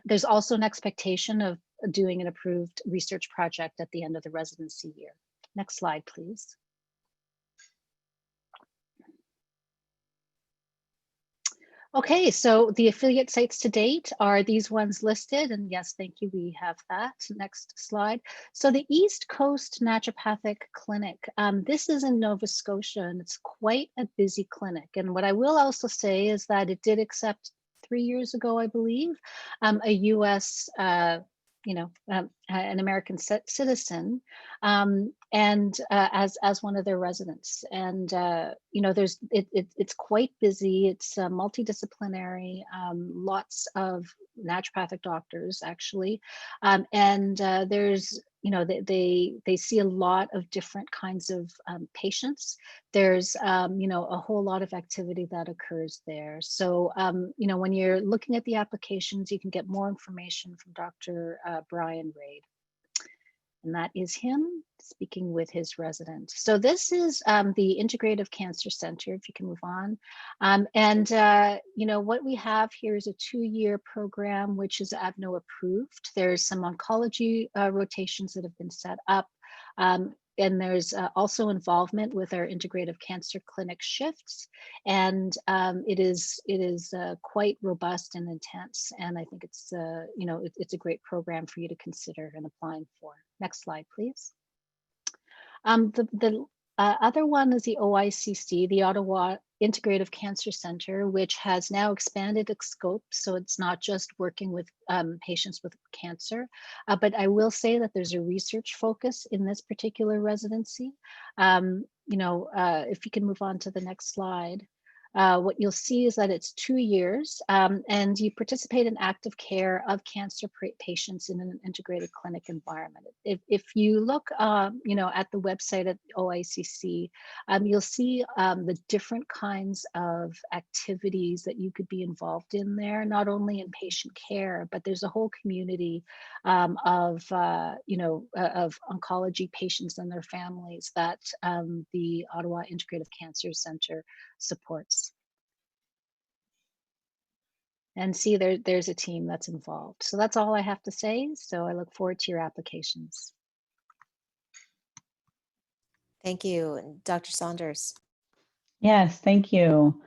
There's also an expectation of doing an approved research project at the end of the residency year. Next slide, please. Okay, so the affiliate sites to date are these ones listed, and yes, thank you, we have that. Next slide. So the East Coast Naturopathic Clinic, this is in Nova Scotia, and it's quite a busy clinic. And what I will also say is that it did accept 3 years ago, I believe, a US an American citizen, and as one of their residents. And you know, it's quite busy. It's multidisciplinary, lots of naturopathic doctors actually, and there's, you know, they see a lot of different kinds of patients. There's you know, a whole lot of activity that occurs there. So you know, when you're looking at the applications, you can get more information from Dr. Brian Raid. And that is him speaking with his resident. So this is the Integrative Cancer Center, if you can move on. You know, what we have here is a 2-year program, which is AVNO approved. There's some oncology rotations that have been set up. And there's also involvement with our integrative cancer clinic shifts. And it is quite robust and intense. And I think it's, you know, it's a great program for you to consider and applying for. Next slide, please. The other one is the OICC, the Ottawa Integrative Cancer Center, which has now expanded its scope. So it's not just working with patients with cancer, but I will say that there's a research focus in this particular residency. You know, if you can move on to the next slide. What you'll see is that it's 2 years, and you participate in active care of cancer patients in an integrated clinic environment. If you look, you know, at the website at OICC, you'll see the different kinds of activities that you could be involved in there, not only in patient care, but there's a whole community of, you know, of oncology patients and their families that the Ottawa Integrative Cancer Center supports. And see, there's a team that's involved. So that's all I have to say. So I look forward to your applications. Thank you, Dr. Saunders. Yes, thank you.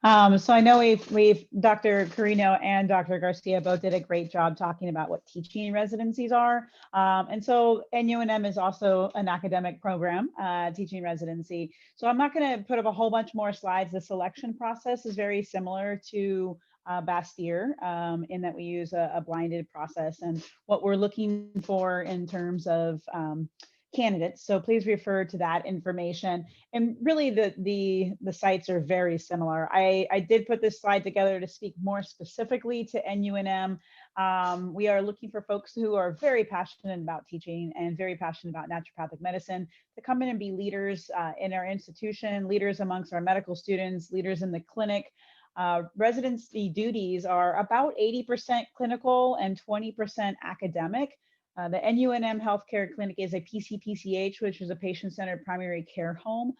So I know we've Dr. Carino and Dr. Garcia both did a great job talking about what teaching residencies are. And so NUNM is also an academic program, teaching residency. So I'm not going to put up a whole bunch more slides. The selection process is very similar to Bastyr in that we use a blinded process, and what we're looking for in terms of candidates. So please refer to that information. And really the sites are very similar. I did put this slide together to speak more specifically to NUNM. We are looking for folks who are very passionate about teaching and very passionate about naturopathic medicine to come in and be leaders in our institution, leaders amongst our medical students, leaders in the clinic. Residency duties are about 80% clinical and 20% academic. The NUNM Healthcare Clinic is a PCPCH, which is a patient-centered primary care home.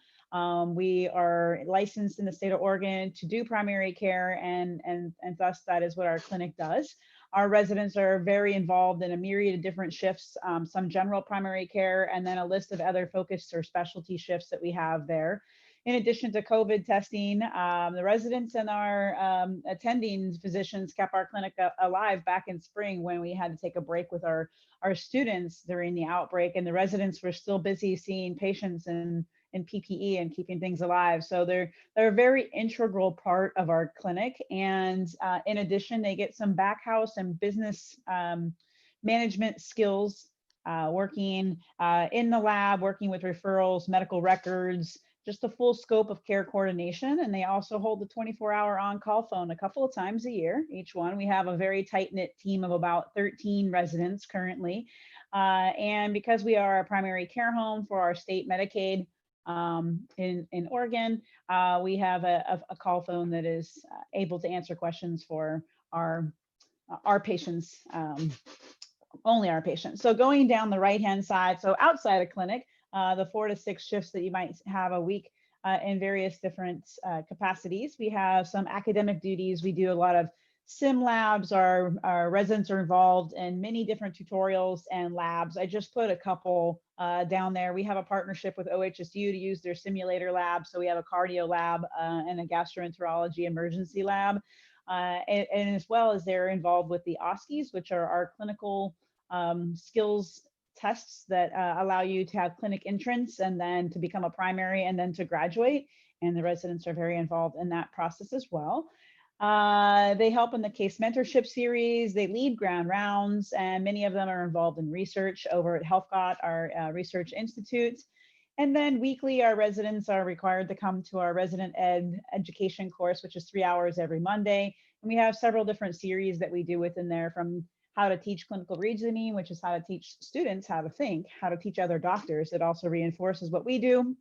We are licensed in the state of Oregon to do primary care, and thus that is what our clinic does. Our residents are very involved in a myriad of different shifts, some general primary care, and then a list of other focused or specialty shifts that we have there. In addition to COVID testing, the residents and our attending physicians kept our clinic alive back in spring when we had to take a break with our students during the outbreak, and the residents were still busy seeing patients in PPE and keeping things alive. So they're a very integral part of our clinic. And in addition, they get some back house and business management skills, working in the lab, working with referrals, medical records, just the full scope of care coordination. And they also hold the 24-hour on-call phone a couple of times a year, each one. We have a very tight-knit team of about 13 residents currently. And because we are a primary care home for our state Medicaid in Oregon, we have a call phone that is able to answer questions for our patients, only our patients. So going down the right-hand side, so outside of clinic, the 4 to 6 shifts that you might have a week in various different capacities. We have some academic duties. We do a lot of sim labs. Our residents are involved in many different tutorials and labs. I just put a couple down there. We have a partnership with OHSU to use their simulator lab. So we have a cardio lab and a gastroenterology emergency lab. And as well as they're involved with the OSCEs, which are our clinical skills tests that allow you to have clinic entrance and then to become a primary and then to graduate. And the residents are very involved in that process as well. They help in the case mentorship series. They lead ground rounds, and many of them are involved in research over at HealthGot, our research institute. And then weekly, our residents are required to come to our resident education course, which is 3 hours every Monday. And we have several different series that we do within there, from how to teach clinical reasoning, which is how to teach students how to think, how to teach other doctors. It also reinforces what we do.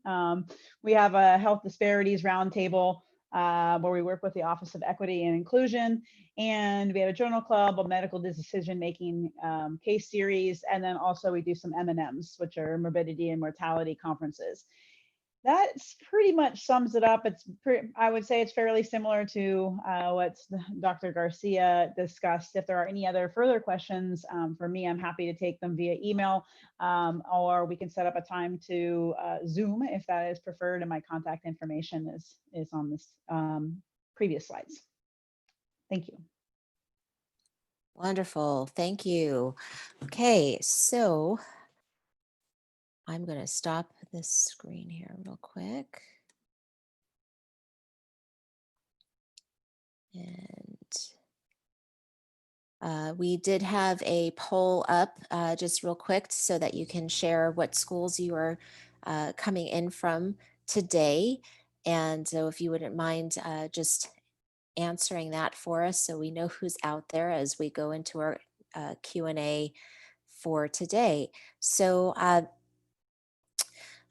We have a health disparities roundtable where we work with the Office of Equity and Inclusion. And we have a journal club, a medical decision-making case series. And then also we do some M&Ms, which are morbidity and mortality conferences. That's pretty much sums it up. I would say it's fairly similar to what Dr. Garcia discussed. If there are any other further questions for me, I'm happy to take them via email, or we can set up a time to Zoom if that is preferred, and my contact information is on this previous slides. Thank you. Wonderful, thank you. Okay, so I'm going to stop this screen here real quick. And we did have a poll up just real quick so that you can share what schools you are coming in from today. And so if you wouldn't mind just answering that for us so we know who's out there as we go into our Q&A for today. So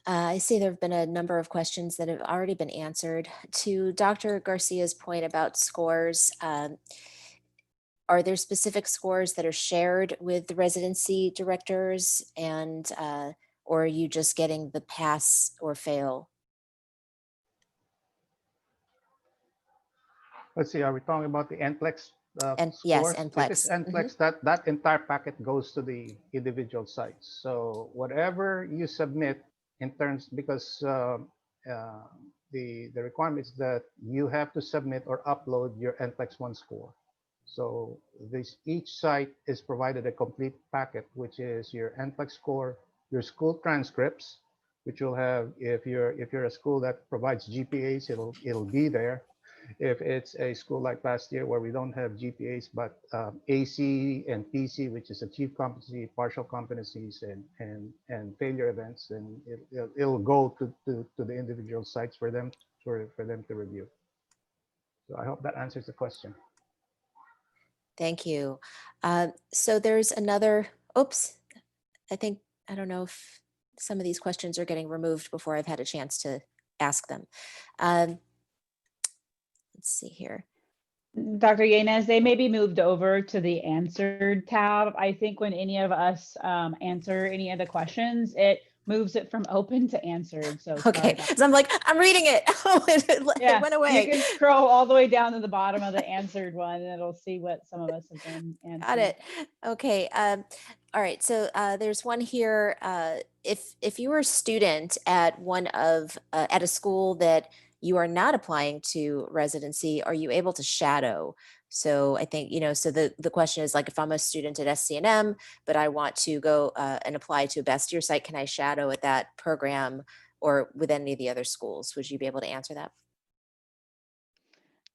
I see there have been a number of questions that have already been answered. To Dr. Garcia's point about scores, are there specific scores that are shared with the residency directors, and or are you just getting the pass or fail? Let's see, are we talking about the NCLEX scores? Yes, NCLEX. If it's NCLEX, that entire packet goes to the individual sites. So whatever you submit in terms, because the requirement is that you have to submit or upload your NCLEX 1 score. So each site is provided a complete packet, which is your NCLEX score, your school transcripts, which will have, if you're a school that provides GPAs, it'll be there. If it's a school like last year where we don't have GPAs, but AC and PC, which is achieved competency, partial competencies, and failure events, and it'll go to the individual sites for them to review. So I hope that answers the question. Thank you. So there's another, oops, I don't know if some of these questions are getting removed before I've had a chance to ask them. Let's see here. Dr. Yanez, they may be moved over to the answered tab. I think when any of us answer any of the questions, it moves it from open to answered. So Okay, so I'm like, I'm reading it. It went away. You can scroll all the way down to the bottom of the answered one, and it'll see what some of us have been answering. Got it. Okay. All right. So there's one here. If you were a student at at a school that you are not applying to residency, are you able to shadow? So I think, so the question is like, if I'm a student at SCNM, but I want to go and apply to a Bastyr site, can I shadow at that program or with any of the other schools? Would you be able to answer that?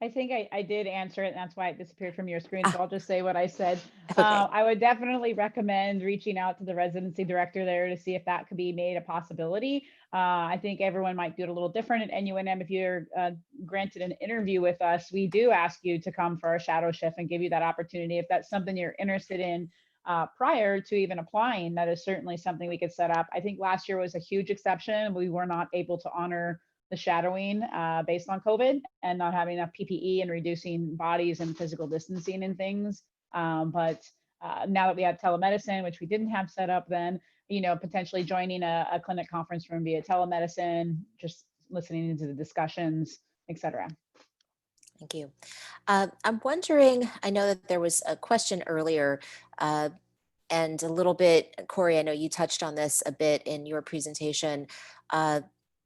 I think I did answer it, and that's why it disappeared from your screen. So I'll just say what I said. Okay. I would definitely recommend reaching out to the residency director there to see if that could be made a possibility. I think everyone might do it a little different at NUNM. If you're granted an interview with us, we do ask you to come for a shadow shift and give you that opportunity. If that's something you're interested in prior to even applying, that is certainly something we could set up. I think last year was a huge exception. We were not able to honor the shadowing based on COVID and not having enough PPE and reducing bodies and physical distancing and things. But now that we have telemedicine, which we didn't have set up then, potentially joining a clinic conference room via telemedicine, just listening into the discussions, et cetera. Thank you. I'm wondering, I know that there was a question earlier and a little bit, Corey, I know you touched on this a bit in your presentation.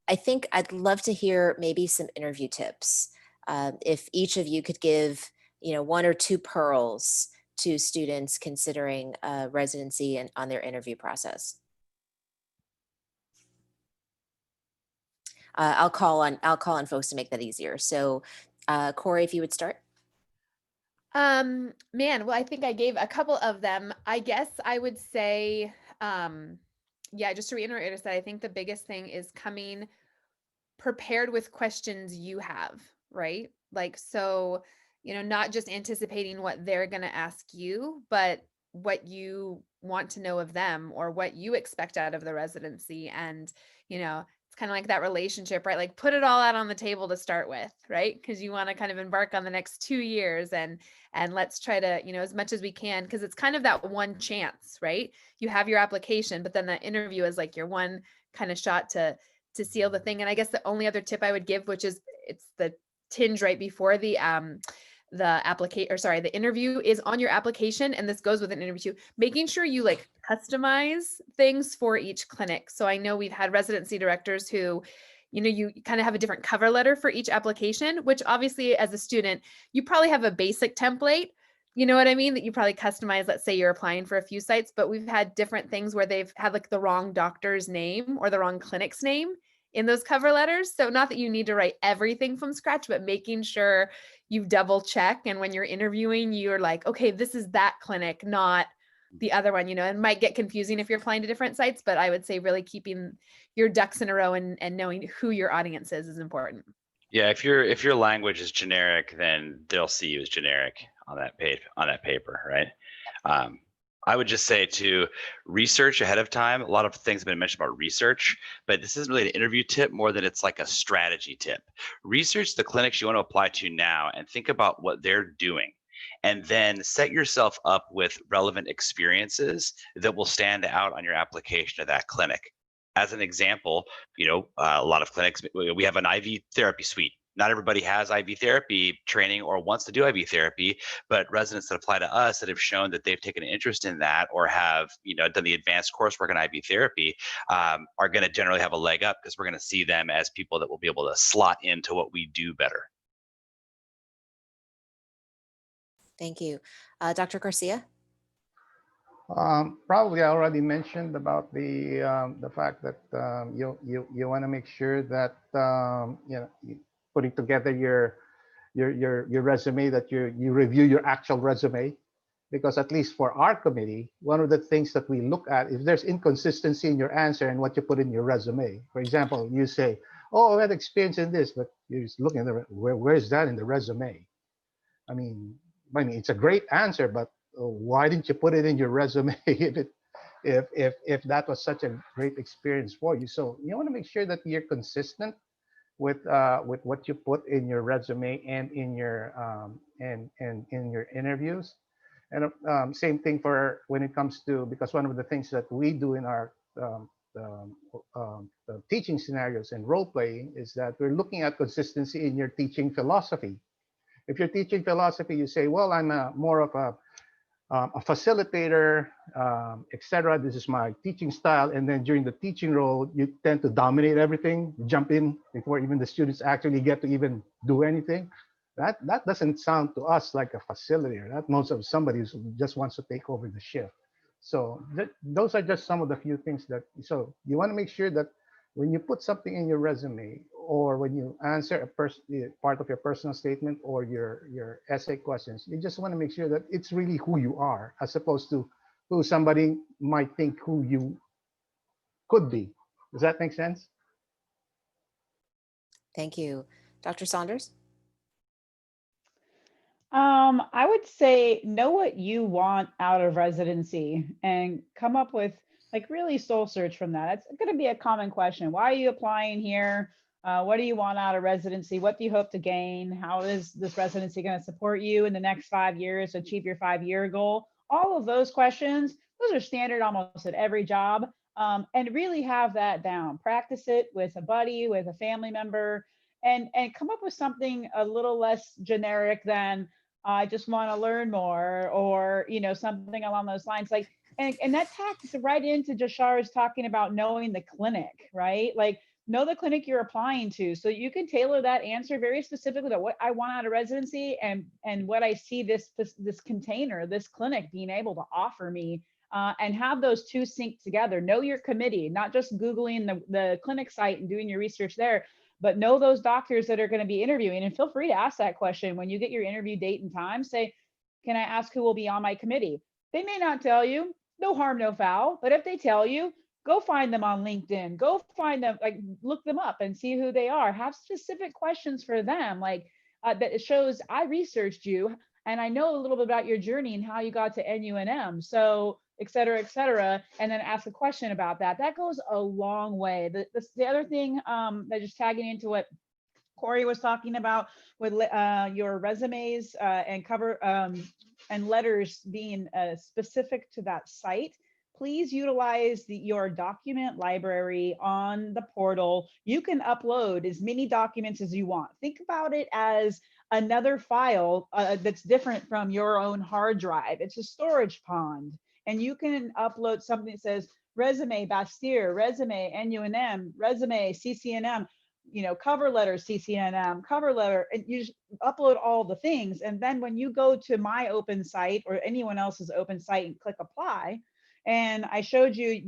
I think I'd love to hear maybe some interview tips. If each of you could give, 1 or 2 pearls to students considering residency and on their interview process. I'll call on folks to make that easier. So Corey, if you would start. Man, well, I think I gave a couple of them. I guess I would say, yeah, just to reiterate what I said, I think the biggest thing is coming prepared with questions you have, right? Like, so, not just anticipating what they're going to ask you, but what you want to know of them or what you expect out of the residency. And, it's kind of like that relationship, right? Like put it all out on the table to start with, right? Because you want to kind of embark on the next 2 years and let's try to, as much as we can, because it's kind of that one chance, right? You have your application, but then that interview is like your one kind of shot to seal the thing. And I guess the only other tip I would give, which is it's the tinge right before the interview, is on your application. And this goes with an interview too, making sure you like customize things for each clinic. So I know we've had residency directors who, you kind of have a different cover letter for each application, which obviously as a student, you probably have a basic template, you know what I mean? That you probably customize, let's say you're applying for a few sites, but we've had different things where they've had like the wrong doctor's name or the wrong clinic's name in those cover letters. So not that you need to write everything from scratch, but making sure you double check. And when you're interviewing, you're like, okay, this is that clinic, not the other one, it might get confusing if you're applying to different sites, but I would say really keeping your ducks in a row and knowing who your audience is important. Yeah, if your language is generic, then they'll see you as generic on that paper, right? I would just say to research ahead of time. A lot of things have been mentioned about research, but this isn't really an interview tip more than it's like a strategy tip. Research the clinics you want to apply to now and think about what they're doing. And then set yourself up with relevant experiences that will stand out on your application to that clinic. As an example, a lot of clinics, we have an IV therapy suite not everybody has IV therapy training or wants to do IV therapy, but residents that apply to us that have shown that they've taken an interest in that or have, done the advanced coursework in IV therapy are going to generally have a leg up because we're going to see them as people that will be able to slot into what we do better. Thank you. Dr. Garcia? Probably I already mentioned about the fact that you want to make sure that putting together your resume, that you review your actual resume, because at least for our committee, one of the things that we look at, if there's inconsistency in your answer and what you put in your resume. For example, you say, "Oh, I had experience in this," but you're just looking at where is that in the resume? I mean, it's a great answer, but why didn't you put it in your resume if that was such a great experience for you? So you want to make sure that you're consistent with what you put in your resume and in your and in your interviews. And same thing for when it comes to, because one of the things that we do in our the teaching scenarios and role playing is that we're looking at consistency in your teaching philosophy. If you're teaching philosophy, you say, well, I'm more of a facilitator, etc. This is my teaching style. And then during the teaching role, you tend to dominate everything, jump in before even the students actually get to even do anything. That doesn't sound to us like a facilitator. That most of somebody who just wants to take over the shift. So those are just some of the few things that, so you want to make sure that when you put something in your resume or when you answer a part of your personal statement or your essay questions, you just want to make sure that it's really who you are, as opposed to who somebody might think who you could be. Does that make sense? Thank you. Dr. Saunders? I would say know what you want out of residency and come up with, like, really soul search from that. It's going to be a common question. Why are you applying here? What do you want out of residency? What do you hope to gain? How is this residency going to support you in the next 5 years to achieve your 5-year goal? All of those questions, those are standard almost at every job. And really have that down. Practice it with a buddy, with a family member, and come up with something a little less generic than I just want to learn more, or something along those lines. Like, and that tacks right into Jashar's talking about knowing the clinic, right? Like, know the clinic you're applying to, so you can tailor that answer very specifically to what I want out of residency and what I see this container, this clinic being able to offer me. And have those two sync together. Know your committee, not just Googling the clinic site and doing your research there, but know those doctors that are going to be interviewing. And feel free to ask that question when you get your interview date and time. Say, can I ask who will be on my committee? They may not tell you, no harm, no foul. But if they tell you, go find them on LinkedIn, go find them, like, look them up and see who they are. Have specific questions for them, like that it shows I researched you and I know a little bit about your journey and how you got to NUNM. So, et cetera, and then ask a question about that. That goes a long way. The other thing, that just tagging into what Corey was talking about with your resumes and cover and letters being specific to that site, please utilize your document library on the portal. You can upload as many documents as you want. Think about it as another file that's different from your own hard drive. It's a storage pond. And you can upload something that says resume Bastyr, resume NUNM, resume CCNM, cover letter CCNM, cover letter, and you just upload all the things. And then when you go to my open site or anyone else's open site and click apply, and I showed you,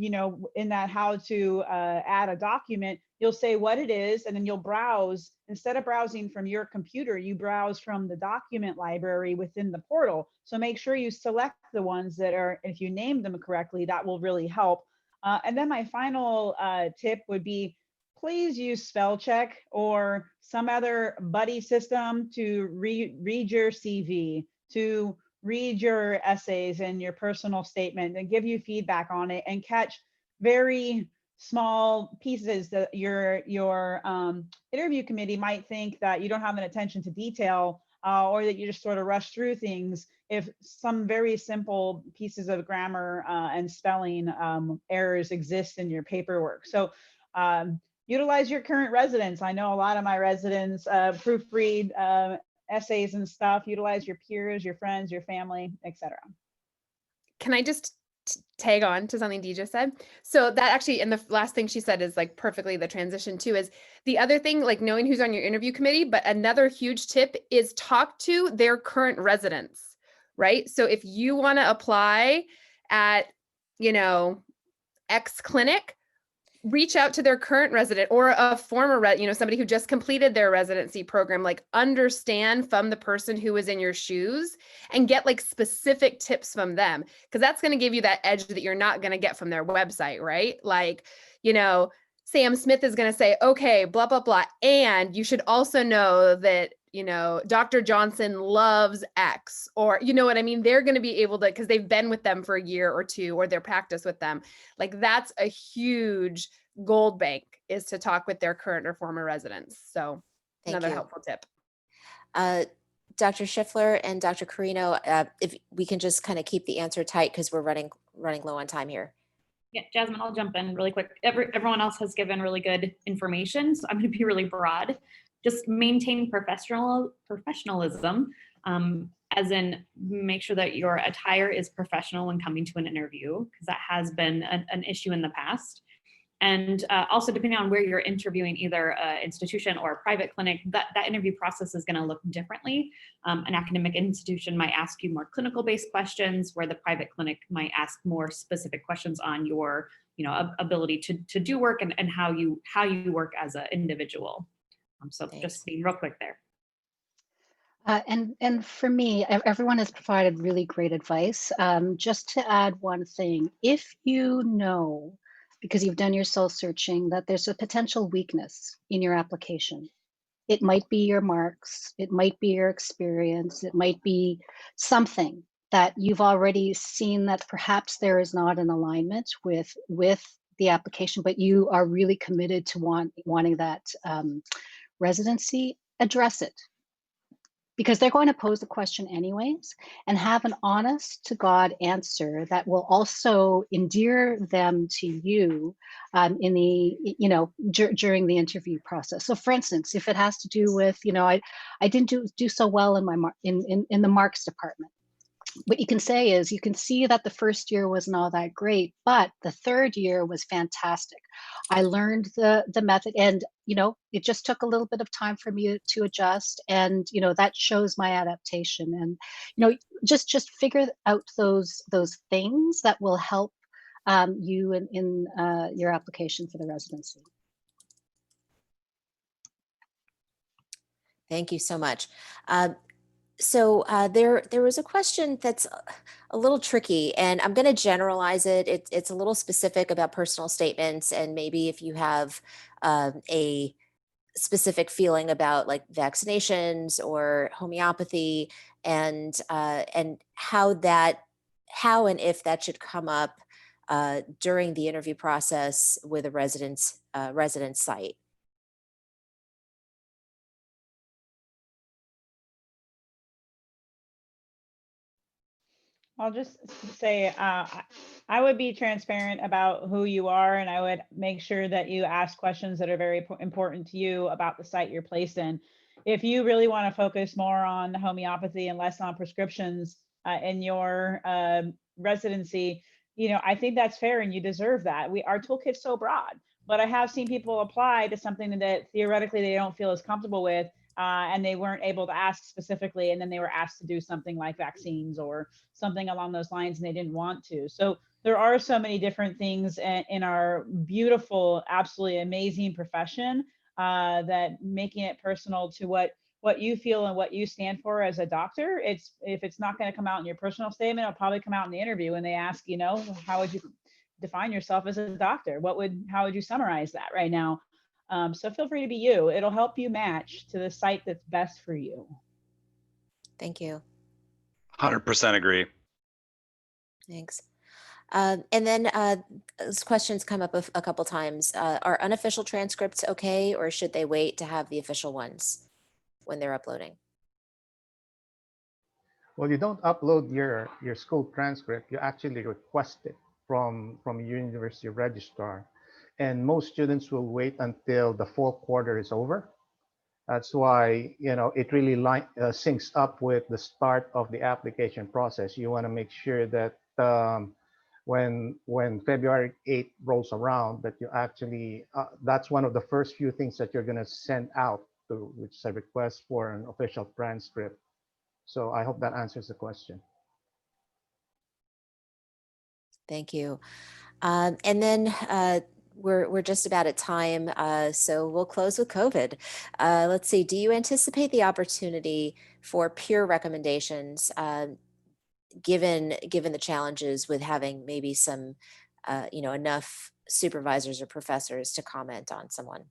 in that how to add a document, you'll say what it is, and then you'll browse. Instead of browsing from your computer, you browse from the document library within the portal. So make sure you select the ones that are, if you name them correctly, that will really help. And then my final tip would be, please use spell check or some other buddy system to read your CV, to read your essays and your personal statement and give you feedback on it, and catch very small pieces that your interview committee might think that you don't have an attention to detail, or that you just sort of rush through things, if some very simple pieces of grammar and spelling errors exist in your paperwork. So utilize your current residents. I know a lot of my residents proofread essays and stuff. Utilize your peers, your friends, your family, etc. Can I just tag on to something Dee just said? So that actually, and the last thing she said is like perfectly the transition too, is the other thing, like knowing who's on your interview committee, but another huge tip is talk to their current residents, right? So if you want to apply at, you know, X clinic, reach out to their current resident or a former, somebody who just completed their residency program, like understand from the person who was in your shoes and get like specific tips from them. Cause that's going to give you that edge that you're not going to get from their website, right? Like, Sam Smith is going to say, okay, blah, blah, blah. And you should also know that, Dr. Johnson loves X, or, you know what I mean? They're going to be able to, cause they've been with them for a year or two, or their practice with them. Like that's a huge gold bank, is to talk with their current or former residents. So another helpful tip. Dr. Shifler and Dr. Carino, if we can just kind of keep the answer tight because we're running low on time here. Yeah, Jasmine, I'll jump in really quick. Everyone else has given really good information, so I'm going to be really broad. Just maintain professionalism, as in make sure that your attire is professional when coming to an interview, because that has been an issue in the past. And also, depending on where you're interviewing, either an institution or a private clinic, that interview process is going to look differently. An academic institution might ask you more clinical-based questions, where the private clinic might ask more specific questions on your, ability to do work and how you work as an individual. So Thanks. Just being real quick there. And for me, everyone has provided really great advice. Just to add one thing, if you know, because you've done your soul searching, that there's a potential weakness in your application. It might be your marks, it might be your experience, it might be something that you've already seen that perhaps there is not an alignment with the application, but you are really committed to wanting that residency. Address it. Because they're going to pose the question anyways, and have an honest to God answer that will also endear them to you in the, during the interview process. So for instance, if it has to do with, I didn't do so well in my in the marks department. What you can say is, you can see that the first year wasn't all that great, but the third year was fantastic. I learned the method, and it just took a little bit of time for me to adjust, and that shows my adaptation. And just figure out those things that will help you in your application for the residency. Thank you so much. So there was a question that's a little tricky, and I'm going to generalize it. It's a little specific about personal statements, and maybe if you have a specific feeling about like vaccinations or homeopathy, and how and if that should come up during the interview process with a residence site. I'll just say I would be transparent about who you are, and I would make sure that you ask questions that are very important to you about the site you're placed in. If you really want to focus more on homeopathy and less on prescriptions in your residency, I think that's fair, and you deserve that. Our toolkit's so broad, but I have seen people apply to something that theoretically they don't feel as comfortable with, and they weren't able to ask specifically, and then they were asked to do something like vaccines or something along those lines, and they didn't want to. So there are so many different things in our beautiful, absolutely amazing profession that making it personal to what you feel and what you stand for as a doctor. If it's not going to come out in your personal statement, it'll probably come out in the interview when they ask, how would you define yourself as a doctor? How would you summarize that right now? So feel free to be you. It'll help you match to the site that's best for you. Thank you. 100% agree. Thanks. And then this question's come up a couple times. Are unofficial transcripts okay, or should they wait to have the official ones when they're uploading? Well, you don't upload your school transcript. You actually request it from your university registrar. and most students will wait until the fall quarter is over. That's why, it really syncs up with the start of the application process. You want to make sure that when February 8th rolls around, that you actually, that's one of the first few things that you're going to send out to, which is a request for an official transcript. So I hope that answers the question. Thank you. And then we're just about at time, so we'll close with COVID. Let's see, do you anticipate the opportunity for peer recommendations given the challenges with having maybe some, enough supervisors or professors to comment on someone?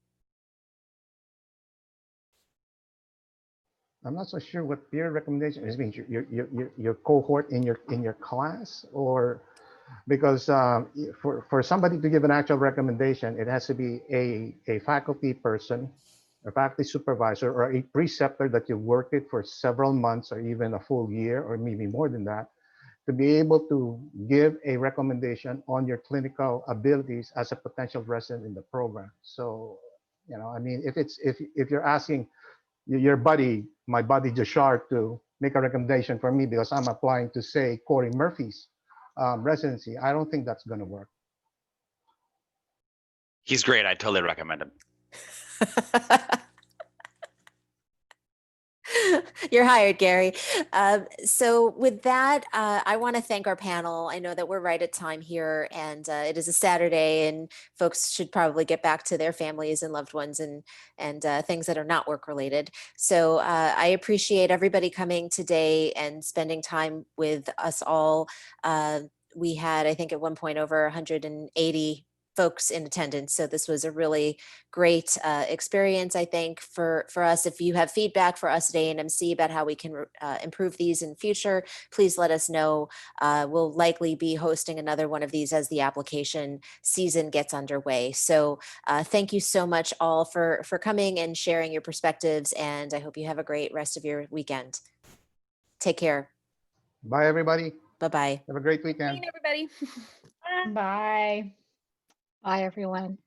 I'm not so sure what peer recommendation is. Means your cohort in your class, or because for somebody to give an actual recommendation, it has to be a faculty person, a faculty supervisor, or a preceptor that you worked with for several months or even a full year or maybe more than that, to be able to give a recommendation on your clinical abilities as a potential resident in the program. So, I mean, if you're asking your buddy, my buddy Jashar, to make a recommendation for me because I'm applying to, say, Corey Murphy's residency, I don't think that's going to work. He's great. I totally recommend him. You're hired, Gary. So with that, I want to thank our panel. I know that we're right at time here, and it is a Saturday, and folks should probably get back to their families and loved ones and things that are not work related. So I appreciate everybody coming today and spending time with us all. We had, I think, at one point over 180 folks in attendance. So this was a really great experience, I think, for us. If you have feedback for us at AANMC about how we can improve these in future, please let us know. We'll likely be hosting another one of these as the application season gets underway. So thank you so much all for coming and sharing your perspectives. And I hope you have a great rest of your weekend. Take care. Bye, everybody. Bye-bye. Have a great weekend. Everybody. Bye. Bye, everyone.